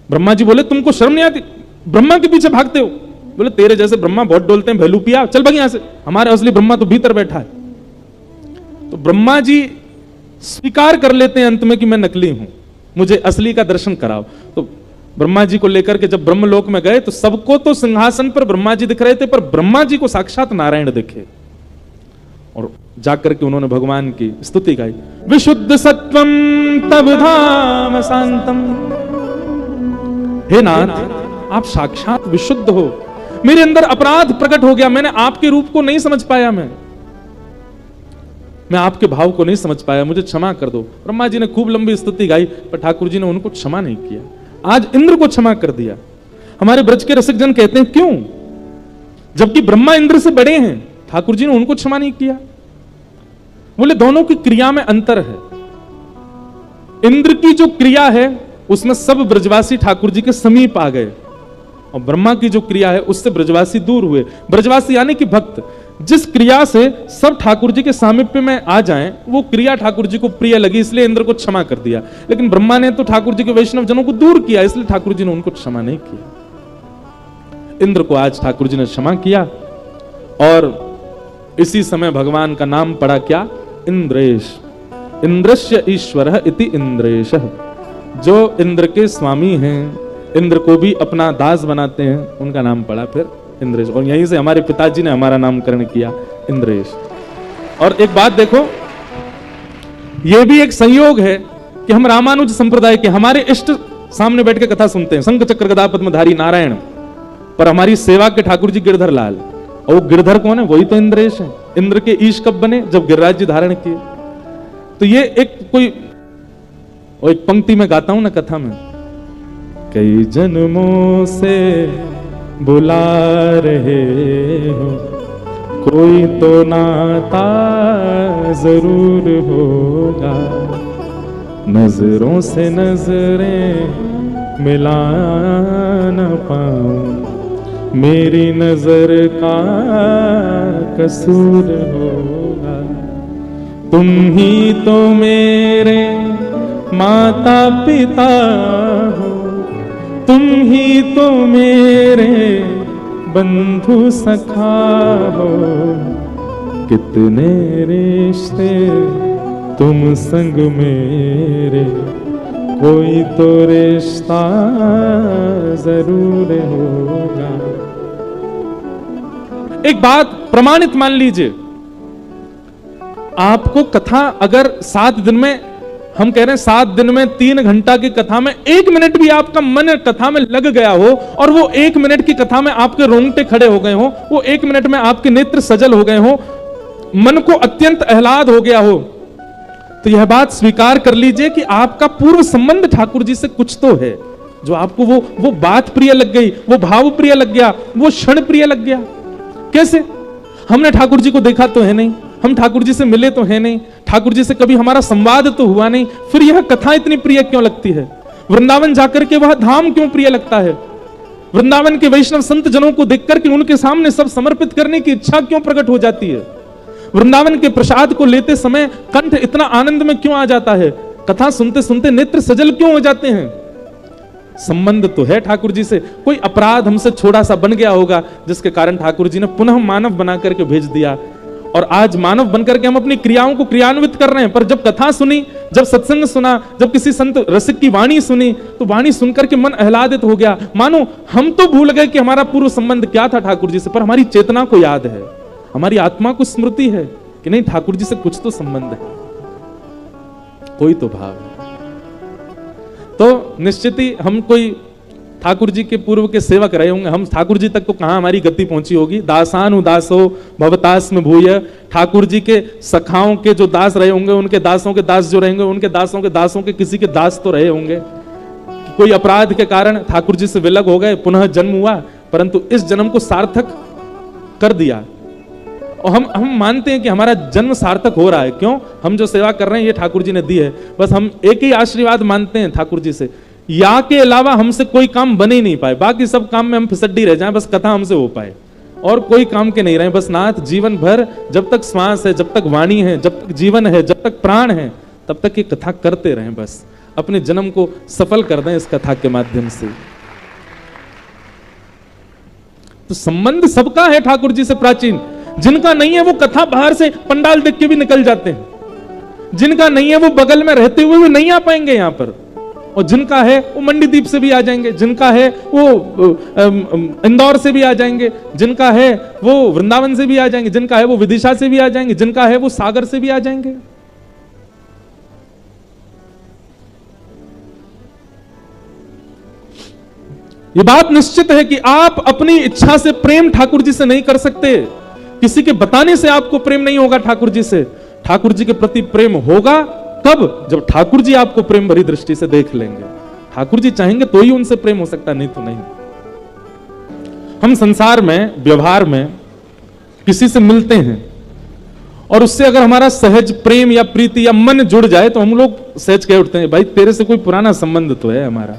ब्रह्मा जी बोले तुमको शर्म नहीं आती, ब्रह्मा के पीछे भागते हो? बोले तेरे जैसे ब्रह्मा बहुत डोलते हैं, भैलूपिया चल भाग यहां से, हमारे असली ब्रह्मा तो भीतर बैठा है। तो ब्रह्मा जी स्वीकार कर लेते हैं अंत में कि मैं नकली हूं, मुझे असली का दर्शन कराओ। तो ब्रह्मा जी को लेकर के जब ब्रह्मलोक में गए तो सबको तो सिंहासन पर ब्रह्मा जी दिख रहे थे, पर ब्रह्मा जी को साक्षात नारायण दिखे और जाकर के उन्होंने भगवान की स्तुति गाई। विशुद्ध सत्वम तब धाम शांतम, हे नाथ आप साक्षात विशुद्ध हो, मेरे अंदर अपराध प्रकट हो गया, मैंने आपके रूप को नहीं समझ पाया, मैं आपके भाव को नहीं समझ पाया, मुझे क्षमा कर दो। ब्रह्मा जी ने खूब लंबी स्तुति गाई, पर ठाकुर जी ने उनको क्षमा नहीं किया। आज इंद्र को क्षमा कर दिया। हमारे ब्रज के रसिक जन कहते हैं क्यों, जबकि ब्रह्मा इंद्र से बड़े हैं, ठाकुर जी ने उनको क्षमा नहीं किया। बोले दोनों की क्रिया में अंतर है। इंद्र की जो क्रिया है उसमें सब ब्रजवासी ठाकुर जी के समीप आ गए, और ब्रह्मा की जो क्रिया है उससे ब्रजवासी दूर हुए। ब्रजवासी यानी कि भक्त, जिस क्रिया से सब ठाकुर जी के सामीप्य में आ जाएं, वो क्रिया ठाकुर जी को प्रिय लगी, इसलिए इंद्र को क्षमा कर दिया। लेकिन ब्रह्मा ने तो ठाकुर जी के वैष्णव जनों को दूर किया, इसलिए ठाकुर जी ने उनको क्षमा नहीं किया। इंद्र को आज ठाकुर जी ने क्षमा किया, और इसी समय भगवान का नाम पड़ा क्या, इंद्रेश। इंद्रस्य ईश्वरः इति इंद्रेशः, जो इंद्र के स्वामी हैं, इंद्र को भी अपना दास बनाते हैं, उनका नाम पड़ा फिर इंद्रेश। और यहीं से हमारे पिताजी ने हमारा नामकरण किया इंद्रेश। और एक बात देखो, यह भी एक संयोग है कि हम रामानुज संप्रदाय के, हमारे इष्ट सामने बैठ के कथा सुनते हैं, शंख चक्र गदा पद्मधारी नारायण, पर हमारी सेवा के ठाकुर जी गिरधर लाल, और वो गिरधर कौन है, वही तो इंद्रेश है। इंद्र के ईश कब बने, जब गिरिराज जी धारण किए। तो ये एक कोई, और एक पंक्ति में गाता हूं ना कथा में, कई जन्मों से बुला रहे हो, कोई तो नाता जरूर होगा, नजरों से नजरें मिला न पाऊं, मेरी नजर का कसूर होगा, तुम ही तो मेरे माता पिता हो, तुम ही तो मेरे बंधु सखा हो, कितने रिश्ते तुम संग मेरे, कोई तो रिश्ता जरूर होगा। एक बात प्रमाणित मान लीजिए, आपको कथा अगर 7 दिन में, हम कह रहे हैं 7 दिन में 3 घंटा की कथा में 1 मिनट भी आपका मन कथा में लग गया हो, और वो 1 मिनट की कथा में आपके रोंगटे खड़े हो गए हो, वो 1 मिनट में आपके नेत्र सजल हो गए हो, मन को अत्यंत आह्लाद हो गया हो, तो यह बात स्वीकार कर लीजिए कि आपका पूर्व संबंध ठाकुर जी से कुछ तो है, जो आपको वो बात प्रिय लग गई, वो भाव प्रिय लग गया, वो क्षण प्रिय लग गया। कैसे? हमने ठाकुर जी को देखा तो है नहीं, हम ठाकुर जी से मिले तो है नहीं, ठाकुर जी से कभी हमारा संवाद तो हुआ नहीं, फिर यह कथा इतनी प्रिय क्यों लगती है? वृंदावन जाकर के वह धाम क्यों प्रिय लगता है? वृंदावन के वैष्णव संत जनों को देखकर के उनके सामने सब समर्पित करने की इच्छा क्यों प्रकट हो जाती है? वृंदावन के प्रसाद को लेते समय कंठ इतना आनंद में क्यों आ जाता है? कथा सुनते सुनते नेत्र सजल क्यों हो जाते हैं? संबंध तो है ठाकुर जी से, कोई अपराध हमसे छोटा सा बन गया होगा, जिसके कारण ठाकुर जी ने पुनः मानव बना करके भेज दिया, और आज मानव बनकर के हम अपनी क्रियाओं को क्रियान्वित कर रहे हैं। पर जब कथा सुनी, जब सत्संग सुना, जब किसी संत रसिक की वाणी सुनी, तो वाणी सुनकर के मन आह्लादित हो गया, मानो हम तो भूल गए कि हमारा पूर्व संबंध क्या था ठाकुर जी से, पर हमारी चेतना को याद है, हमारी आत्मा को स्मृति है कि नहीं, ठाकुर जी से कुछ तो संबंध है, कोई तो भाव है। तो निश्चित ही हम कोई ठाकुर जी के पूर्व के सेवक रहे होंगे, हम ठाकुर जी तक तो कहां हमारी गति पहुंची होगी। दासानुदासो भवतास में भूय, ठाकुर जी के सखाओं के जो दास रहे होंगे, उनके दासों के दास जो रहेंगे, उनके दासों के किसी के दास तो रहे होंगे। कोई अपराध के कारण ठाकुर जी से विलग हो गए, पुनः जन्म हुआ, परंतु इस जन्म को सार्थक कर दिया, और हम मानते हैं कि हमारा जन्म सार्थक हो रहा है। क्यों? हम जो सेवा कर रहे हैं ये ठाकुर जी ने दी है, बस हम एक ही आशीर्वाद मानते हैं ठाकुर जी से, या के अलावा हमसे कोई काम बन ही नहीं पाए, बाकी सब काम में हम फिसड्डी रह जाएं, बस कथा हमसे हो पाए, और कोई काम के नहीं रहे। बस नाथ जीवन भर, जब तक श्वास है, जब तक वाणी है, जब तक जीवन है, जब तक प्राण है, तब तक ये कथा करते रहें, बस अपने जन्म को सफल कर दें इस कथा के माध्यम से। तो संबंध सबका है ठाकुर जी से प्राचीन। जिनका नहीं है वो कथा बाहर से पंडाल देख के भी निकल जाते हैं, जिनका नहीं है वो बगल में रहते हुए भी नहीं आ पाएंगे यहाँ पर। और जिनका है वो मंडीदीप से भी आ जाएंगे, जिनका है वो इंदौर से भी आ जाएंगे, जिनका है वो वृंदावन से भी आ जाएंगे, जिनका है वो विदिशा से भी आ जाएंगे, जिनका है वो सागर से भी आ जाएंगे। ये बात निश्चित है कि आप अपनी इच्छा से प्रेम ठाकुर जी से नहीं कर सकते, किसी के बताने से आपको प्रेम नहीं होगा ठाकुर जी से। ठाकुर जी के प्रति प्रेम होगा कब? जब ठाकुर जी आपको प्रेम भरी दृष्टि से देख लेंगे। ठाकुर जी चाहेंगे तो ही उनसे प्रेम हो सकता, नहीं तो नहीं। हम संसार में, व्यवहार में किसी से मिलते हैं और उससे अगर हमारा सहज प्रेम या प्रीति या मन जुड़ जाए तो हम लोग सहज कह उठते हैं, भाई तेरे से कोई पुराना संबंध तो है हमारा।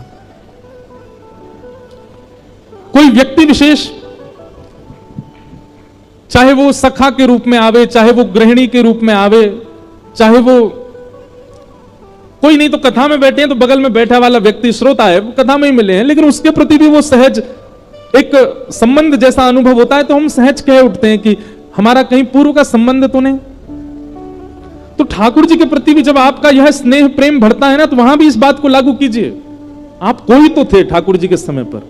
कोई व्यक्ति विशेष, चाहे वो सखा के रूप में आवे, चाहे वो गृहिणी के रूप में आवे, चाहे वो कोई नहीं तो कथा में बैठे हैं तो बगल में बैठा वाला व्यक्ति श्रोता है, वो कथा में ही मिले हैं, लेकिन उसके प्रति भी वो सहज एक संबंध जैसा अनुभव होता है, तो हम सहज कह उठते हैं कि हमारा कहीं पूर्व का संबंध तो नहीं। तो ठाकुर जी के प्रति भी जब आपका यह स्नेह प्रेम बढ़ता है ना, तो वहां भी इस बात को लागू कीजिए। आप कोई तो थे ठाकुर जी के समय पर,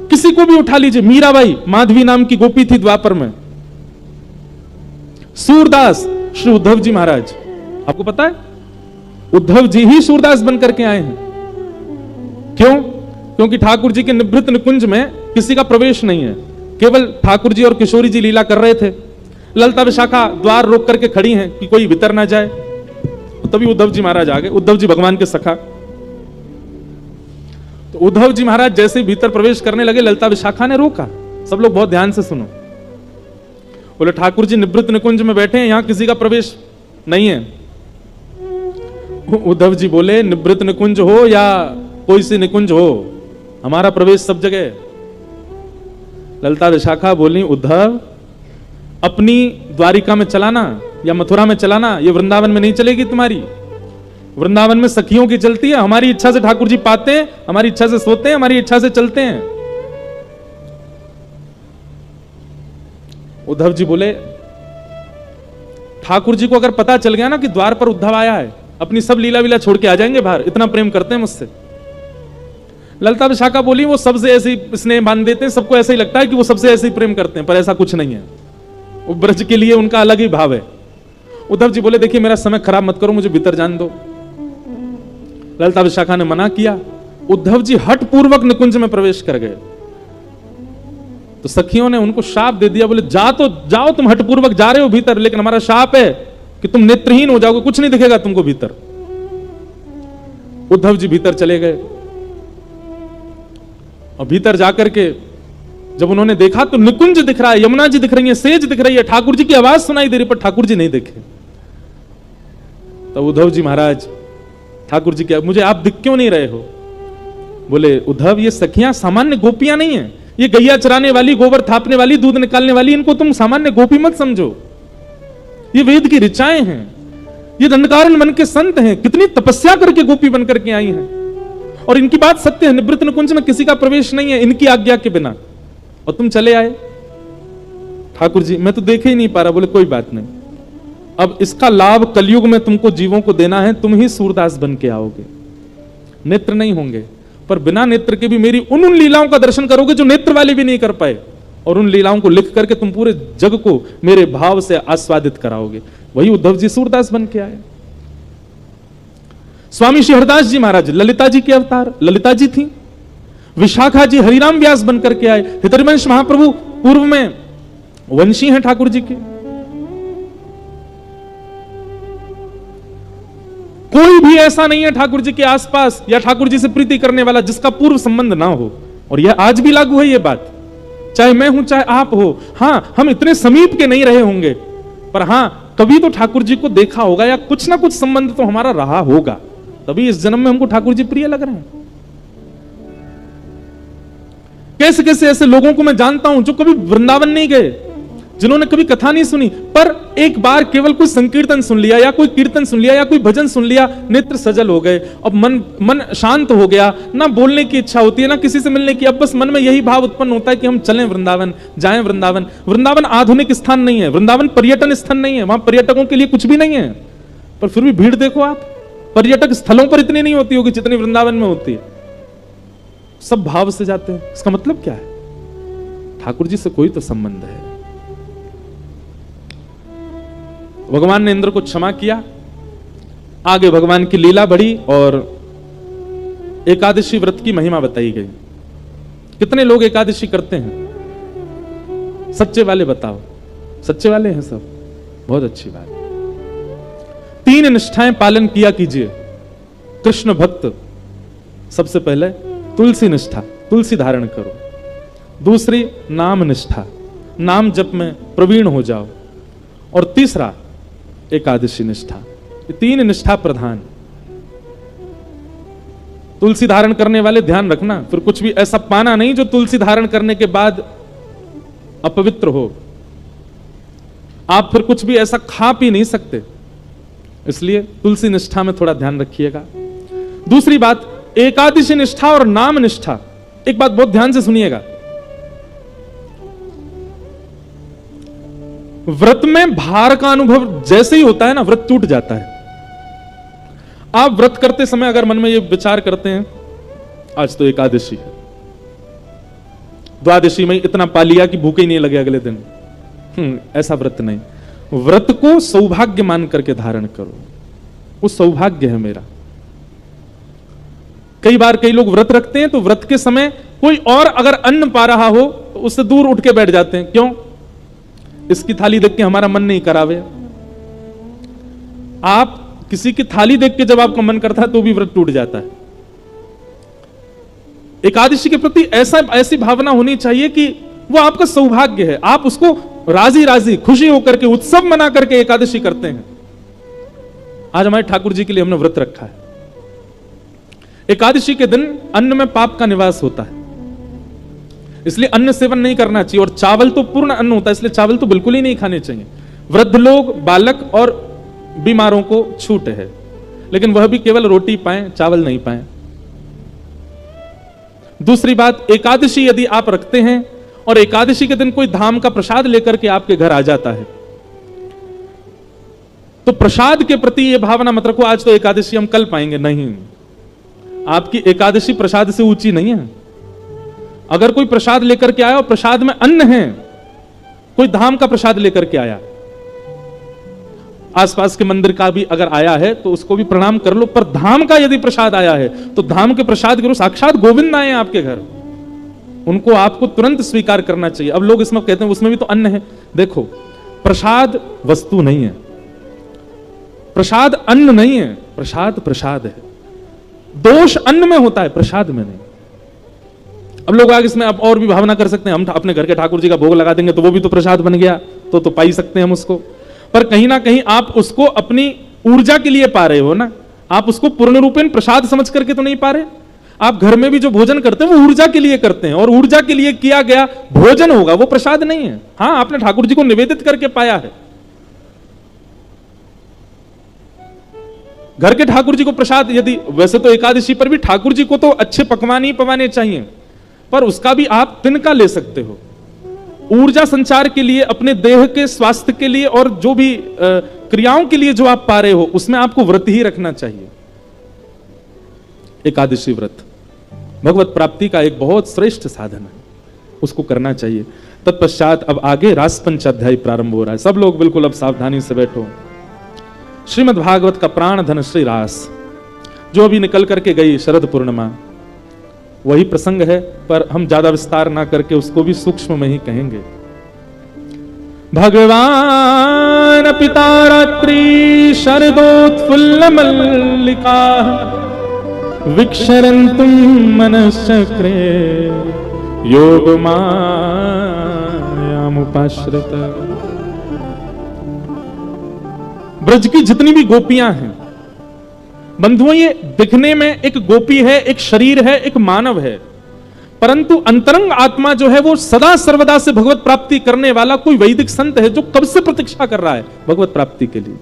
किसी को भी उठा लीजिए। मीराबाई माधवी नाम की गोपी थी द्वापर में, सूरदास श्री उद्धव जी महाराज, आपको पता है उद्धव जी ही सूरदास बनकर के आए हैं। क्यों? क्योंकि ठाकुर जी के निभृत निकुंज में किसी का प्रवेश नहीं है, केवल ठाकुर जी और किशोरी जी लीला कर रहे थे। ललिता विशाखा द्वार रोक करके खड़ी हैं कि कोई भीतर ना जाए, तभी उद्धव जी महाराज आ गए। उद्धव जी भगवान के सखा, तो उद्धव जी महाराज जैसे भीतर प्रवेश करने लगे, ललिता विशाखा ने रोका। सब लोग बहुत ध्यान से सुनो। बोले ठाकुर जी निवृत्त निकुंज में बैठे हैं, यहां किसी का प्रवेश नहीं है। उद्धव जी बोले निवृत्त निकुंज हो या कोई सी निकुंज हो, हमारा प्रवेश सब जगह। ललिता विशाखा बोली उद्धव अपनी द्वारिका में चलाना या मथुरा में चलाना, ये वृंदावन में नहीं चलेगी तुम्हारी। वृंदावन में सखियों की चलती है, हमारी इच्छा से ठाकुर जी पाते हैं, हमारी इच्छा से सोते हैं, हमारी इच्छा से चलते हैं। उद्धव जी बोले ठाकुर जी को अगर पता चल गया ना कि द्वार पर उद्धव आया है, अपनी सब लीला वीला छोड़ के आ जाएंगे बाहर, इतना प्रेम करते हैं मुझसे। ललिता विशाखा बोली वो सबसे ऐसे ही स्नेह बांध देते हैं, सबको ऐसा ही लगता है कि वो सबसे ऐसे ही प्रेम करते हैं, पर ऐसा कुछ नहीं है। वो ब्रज के लिए उनका अलग ही भाव है। उद्धव जी बोले देखिए मेरा समय खराब मत करो, मुझे भीतर जाने दो। ललिता विशाखा ने मना किया। उद्धव जी हठ पूर्वक निकुंज में प्रवेश कर गए, तो सखियों ने उनको शाप दे दिया। बोले जा तो जाओ, तुम हठ पूर्वक जा रहे हो भीतर, लेकिन हमारा शाप है कि तुम नेत्रहीन हो जाओगे, कुछ नहीं दिखेगा तुमको भीतर। उद्धव जी भीतर चले गए और भीतर जाकर के जब उन्होंने देखा तो निकुंज दिख रहा है, यमुना जी दिख रही है, सेज दिख रही है, ठाकुर जी की आवाज सुनाई दे रही, पर ठाकुर जी नहीं दिखे। तो उद्धव जी महाराज ठाकुर जी क्या, मुझे आप दिख क्यों नहीं रहे हो? बोले उद्धव ये सखियां सामान्य गोपियां नहीं है, ये गैया चराने वाली, गोबर थापने वाली, दूध निकालने वाली, इनको तुम सामान्य गोपी मत समझो। ये वेद की ऋचाएं हैं, ये दंडकारण्य मन के संत हैं, कितनी तपस्या करके गोपी बनकर के आई हैं। और इनकी बात सत्य है, निवृत्त निकुंज में किसी का प्रवेश नहीं है इनकी आज्ञा के बिना, और तुम चले आए। ठाकुर जी मैं तो देख ही नहीं पा रहा। बोले कोई बात नहीं, अब इसका लाभ कलयुग में तुमको जीवों को देना है, तुम ही सूरदास बन के आओगे। नेत्र नहीं होंगे, पर बिना नेत्र के भी मेरी उन लीलाओं का दर्शन करोगे जो नेत्र वाले भी नहीं कर पाए, और उन लीलाओं को लिख करके तुम पूरे जग को मेरे भाव से आस्वादित कराओगे। वही उद्धव जी सूरदास बन के आए। स्वामी श्री हरदास जी महाराज ललिता जी के अवतार, ललिता जी थी। विशाखा जी हरिराम व्यास बनकर के आए। हितरिवंश महाप्रभु पूर्व में वंशी हैं ठाकुर जी के। कोई भी ऐसा नहीं है ठाकुर जी के आसपास या ठाकुर जी से प्रीति करने वाला जिसका पूर्व संबंध ना हो। और यह आज भी लागू है ये बात, चाहे मैं हूं चाहे आप हो। हां हम इतने समीप के नहीं रहे होंगे, पर हां कभी तो ठाकुर जी को देखा होगा या कुछ ना कुछ संबंध तो हमारा रहा होगा, तभी इस जन्म में हमको ठाकुर जी प्रिय लग रहे हैं। कैसे कैसे ऐसे लोगों को मैं जानता हूं जो कभी वृंदावन नहीं गए, जिन्होंने कभी कथा नहीं सुनी, पर एक बार केवल कोई संकीर्तन सुन लिया या कोई कीर्तन सुन लिया या कोई भजन सुन लिया, नेत्र सजल हो गए, अब मन शांत हो गया, ना बोलने की इच्छा होती है ना किसी से मिलने की, अब बस मन में यही भाव उत्पन्न होता है कि हम चलें वृंदावन, जाएं वृंदावन। वृंदावन आधुनिक स्थान नहीं है, वृंदावन पर्यटन स्थान नहीं है, वहां पर्यटकों के लिए कुछ भी नहीं है। पर फिर भी भीड़ देखो आप, पर्यटक स्थलों पर इतनी नहीं होती होगी जितनी वृंदावन में होती है। सब भाव से जाते हैं। इसका मतलब क्या है? ठाकुर जी से कोई तो संबंध है। भगवान ने इंद्र को क्षमा किया, आगे भगवान की लीला बढ़ी और एकादशी व्रत की महिमा बताई गई। कितने लोग एकादशी करते हैं? सच्चे वाले बताओ। सच्चे वाले हैं सब, बहुत अच्छी बात। 3 निष्ठाएं पालन किया कीजिए। कृष्ण भक्त, सबसे पहले तुलसी निष्ठा, तुलसी धारण करो। दूसरी नाम निष्ठा, नाम जप में प्रवीण हो जाओ। और तीसरा एकादशी निष्ठा। ये 3 निष्ठा प्रधान। तुलसी धारण करने वाले ध्यान रखना, फिर कुछ भी ऐसा पाना नहीं जो तुलसी धारण करने के बाद अपवित्र हो। आप फिर कुछ भी ऐसा खा पी नहीं सकते, इसलिए तुलसी निष्ठा में थोड़ा ध्यान रखिएगा। दूसरी बात, एकादशी निष्ठा और नाम निष्ठा। एक बात बहुत ध्यान से सुनिएगा, व्रत में भार का अनुभव जैसे ही होता है ना, व्रत टूट जाता है। आप व्रत करते समय अगर मन में ये विचार करते हैं, आज तो एकादशी है, द्वादशी में इतना पा लिया कि भूखे ही नहीं लगे अगले दिन, ऐसा व्रत नहीं। व्रत को सौभाग्य मान करके धारण करो। वो सौभाग्य है मेरा। कई बार कई लोग व्रत रखते हैं तो व्रत के समय कोई और अगर अन्न पा रहा हो तो उससे दूर उठ के बैठ जाते हैं। क्यों? इसकी थाली देख के हमारा मन नहीं करावे। आप किसी की थाली देख के जब आपका मन करता है तो भी व्रत टूट जाता है। एकादशी के प्रति ऐसी भावना होनी चाहिए कि वो आपका सौभाग्य है। आप उसको राजी राजी खुशी होकर के उत्सव मना करके एकादशी करते हैं। आज हमारे ठाकुर जी के लिए हमने व्रत रखा है। एकादशी के दिन अन्न में पाप का निवास होता है, इसलिए अन्न सेवन नहीं करना चाहिए। और चावल तो पूर्ण अन्न होता है, इसलिए चावल तो बिल्कुल ही नहीं खाने चाहिए। वृद्ध लोग, बालक और बीमारों को छूट है, लेकिन वह भी केवल रोटी पाएं, चावल नहीं पाएं। दूसरी बात, एकादशी यदि आप रखते हैं और एकादशी के दिन कोई धाम का प्रसाद लेकर के आपके घर आ जाता है, तो प्रसाद के प्रति यह भावना मत रखो आज तो एकादशी हम कल पाएंगे। नहीं, आपकी एकादशी प्रसाद से ऊंची नहीं है। अगर कोई प्रसाद लेकर के आया और प्रसाद में अन्न है, कोई धाम का प्रसाद लेकर के आया, आसपास के मंदिर का भी अगर आया है तो उसको भी प्रणाम कर लो, पर धाम का यदि प्रसाद आया है तो धाम के प्रसाद के साक्षात गोविंद आए हैं आपके घर, उनको आपको तुरंत स्वीकार करना चाहिए। अब लोग इसमें कहते हैं उसमें भी तो अन्न है। देखो, प्रसाद वस्तु नहीं है, प्रसाद अन्न नहीं है, प्रसाद प्रसाद है। दोष अन्न में होता है, प्रसाद में नहीं। अब लोग आगे इसमें आप और भी भावना कर सकते हैं, हम अपने घर के ठाकुर जी का भोग लगा देंगे तो वो भी तो प्रसाद बन गया, तो पा ही सकते हैं हम उसको। पर कहीं ना कहीं आप उसको अपनी ऊर्जा के लिए पा रहे हो ना, आप उसको पूर्ण रूपेण प्रसाद समझ करके तो नहीं पा रहे। आप घर में भी जो भोजन करते हैं वो ऊर्जा के लिए करते हैं, और ऊर्जा के लिए किया गया भोजन होगा, वो प्रसाद नहीं है। हां, आपने ठाकुर जी को निवेदित करके पाया है। घर के ठाकुर जी को प्रसाद, यदि वैसे तो एकादशी पर भी ठाकुर जी को तो अच्छे पकवान ही पवाने चाहिए, पर उसका भी आप तिनका ले सकते हो। ऊर्जा संचार के लिए, अपने देह के स्वास्थ्य के लिए और जो भी क्रियाओं के लिए जो आप पा रहे हो, उसमें आपको व्रत ही रखना चाहिए। एकादशी व्रत भगवत प्राप्ति का एक बहुत श्रेष्ठ साधन है, उसको करना चाहिए। तत्पश्चात अब आगे रास पंचाध्याय प्रारंभ हो रहा है। सब लोग बिल्कुल अब सावधानी से बैठो। श्रीमद् भागवत का प्राण धन श्री रास, जो अभी निकल करके गई शरद पूर्णिमा, वही प्रसंग है, पर हम ज्यादा विस्तार ना करके उसको भी सूक्ष्म में ही कहेंगे। भगवान पिता रात्रि शरदोत्फुल्ल मल्लिका विक्षरन्तुम मनश्चक्रे योग मायामुपाश्रित। ब्रज की जितनी भी गोपियां हैं बंधुओं, ये दिखने में एक गोपी है, एक शरीर है, एक मानव है, परंतु अंतरंग आत्मा जो है वो सदा सर्वदा से भगवत प्राप्ति करने वाला कोई वैदिक संत है जो कब से प्रतीक्षा कर रहा है भगवत प्राप्ति के लिए।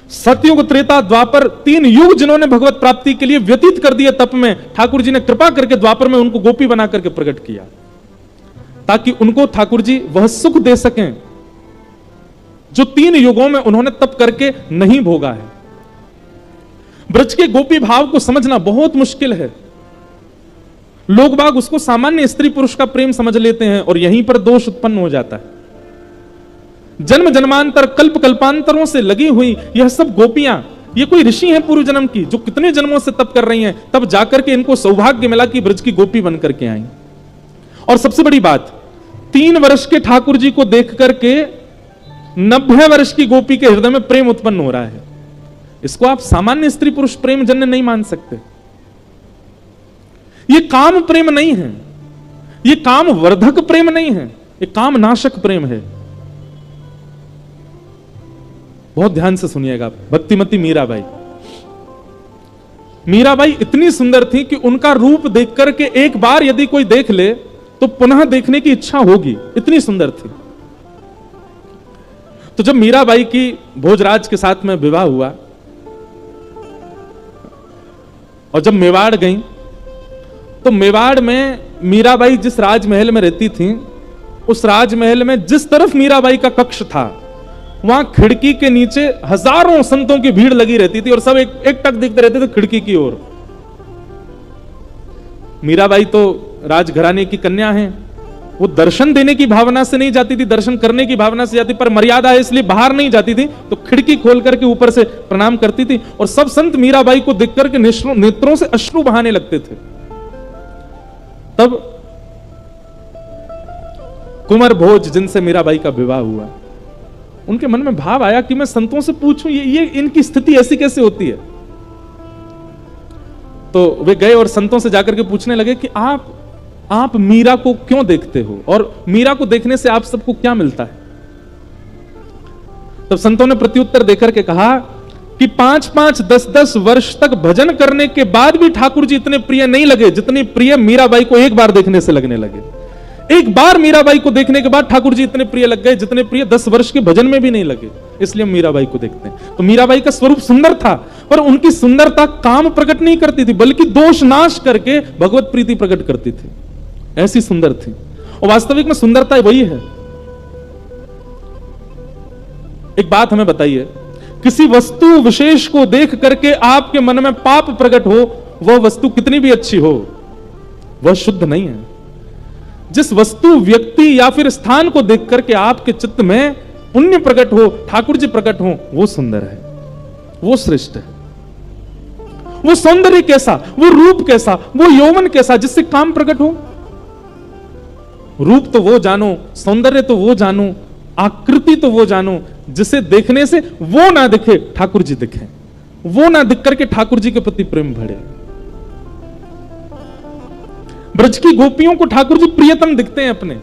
सतयुग, त्रेता, द्वापर, 3 युग जिन्होंने भगवत प्राप्ति के लिए व्यतीत कर दिए तप में, ठाकुर जी ने कृपा करके द्वापर में उनको गोपी बना करके प्रकट किया, ताकि उनको ठाकुर जी वह सुख दे सकें जो 3 युगों में उन्होंने तप करके नहीं भोगा है। ब्रज के गोपी भाव को समझना बहुत मुश्किल है। लोग बाग उसको सामान्य स्त्री पुरुष का प्रेम समझ लेते हैं और यहीं पर दोष उत्पन्न हो जाता है। जन्म जन्मांतर कल्प कल्पांतरों से लगी हुई यह सब गोपियां, ये कोई ऋषि हैं पूर्व जन्म की, जो कितने जन्मों से तप कर रही हैं, तब जाकर के इनको सौभाग्य मिला कि ब्रज की गोपी बन करके आई। और सबसे बड़ी बात, 3 वर्ष के ठाकुर जी को देख करके 90 वर्ष की गोपी के हृदय में प्रेम उत्पन्न हो रहा है। इसको आप सामान्य स्त्री पुरुष प्रेम जन्य नहीं मान सकते। ये काम प्रेम नहीं है, ये काम वर्धक प्रेम नहीं है, ये काम नाशक प्रेम है। बहुत ध्यान से सुनिएगा। भक्तिमती मीराबाई, मीराबाई इतनी सुंदर थी कि उनका रूप देख करके एक बार यदि कोई देख ले तो पुनः देखने की इच्छा होगी, इतनी सुंदर थी। तो जब मीराबाई की भोजराज के साथ में विवाह हुआ और जब मेवाड़ गई, तो मेवाड़ में मीराबाई जिस राजमहल में रहती थी, उस राजमहल में जिस तरफ मीराबाई का कक्ष था, वहां खिड़की के नीचे हजारों संतों की भीड़ लगी रहती थी और सब एक टक देखते रहते थे खिड़की की ओर। मीराबाई तो राजघराने की कन्या है, वो दर्शन देने की भावना से नहीं जाती थी, दर्शन करने की भावना से जाती, पर मर्यादा है इसलिए बाहर नहीं जाती थी, तो खिड़की खोल करके ऊपर से प्रणाम करती थी। और सब संत मीराबाई को देख करके नेत्रों से अश्रु बहाने लगते थे। तब कुंवर भोज, जिनसे मीराबाई का विवाह हुआ, उनके मन में भाव आया कि मैं संतों से पूछूं ये इनकी स्थिति ऐसी कैसे होती है। तो वे गए और संतों से जाकर के पूछने लगे कि आप मीरा को क्यों देखते हो और मीरा को देखने से आप सबको क्या मिलता है। तब संतों ने प्रत्युत्तर देकर के कहा कि 5-5, 10-10 वर्ष तक भजन करने के बाद भी ठाकुर जी इतने प्रिय नहीं लगे जितने प्रिय मीराबाई को एक बार देखने से लगने लगे। एक बार मीराबाई को देखने के बाद ठाकुर जी इतने प्रिय लग गए जितने प्रिय 10 वर्ष के भजन में भी नहीं लगे। इसलिए हम मीराबाई को देखते हैं। तो मीराबाई का स्वरूप सुंदर था, पर उनकी सुंदरता काम प्रकट नहीं करती थी, बल्कि दोष नाश करके भगवत प्रीति प्रकट करती थी। ऐसी सुंदर थी। और वास्तविक में सुंदरता वही है। एक बात हमें बताइए, किसी वस्तु विशेष को देख करके आपके मन में पाप प्रकट हो, वह वस्तु कितनी भी अच्छी हो, वह शुद्ध नहीं है। जिस वस्तु, व्यक्ति या फिर स्थान को देख करके आपके चित्त में पुण्य प्रकट हो, ठाकुर जी प्रकट हो, वो सुंदर है, वो श्रेष्ठ है। वो सौंदर्य कैसा, वो रूप कैसा, वो यौवन कैसा, जिससे काम प्रकट हो। रूप तो वो जानो, सौंदर्य तो वो जानो, आकृति तो वो जानो जिसे देखने से वो ना दिखे ठाकुर जी दिखे, वो ना दिख करके ठाकुर जी के प्रति प्रेम बढ़े। ब्रज की गोपियों को ठाकुर जी प्रियतम दिखते हैं अपने,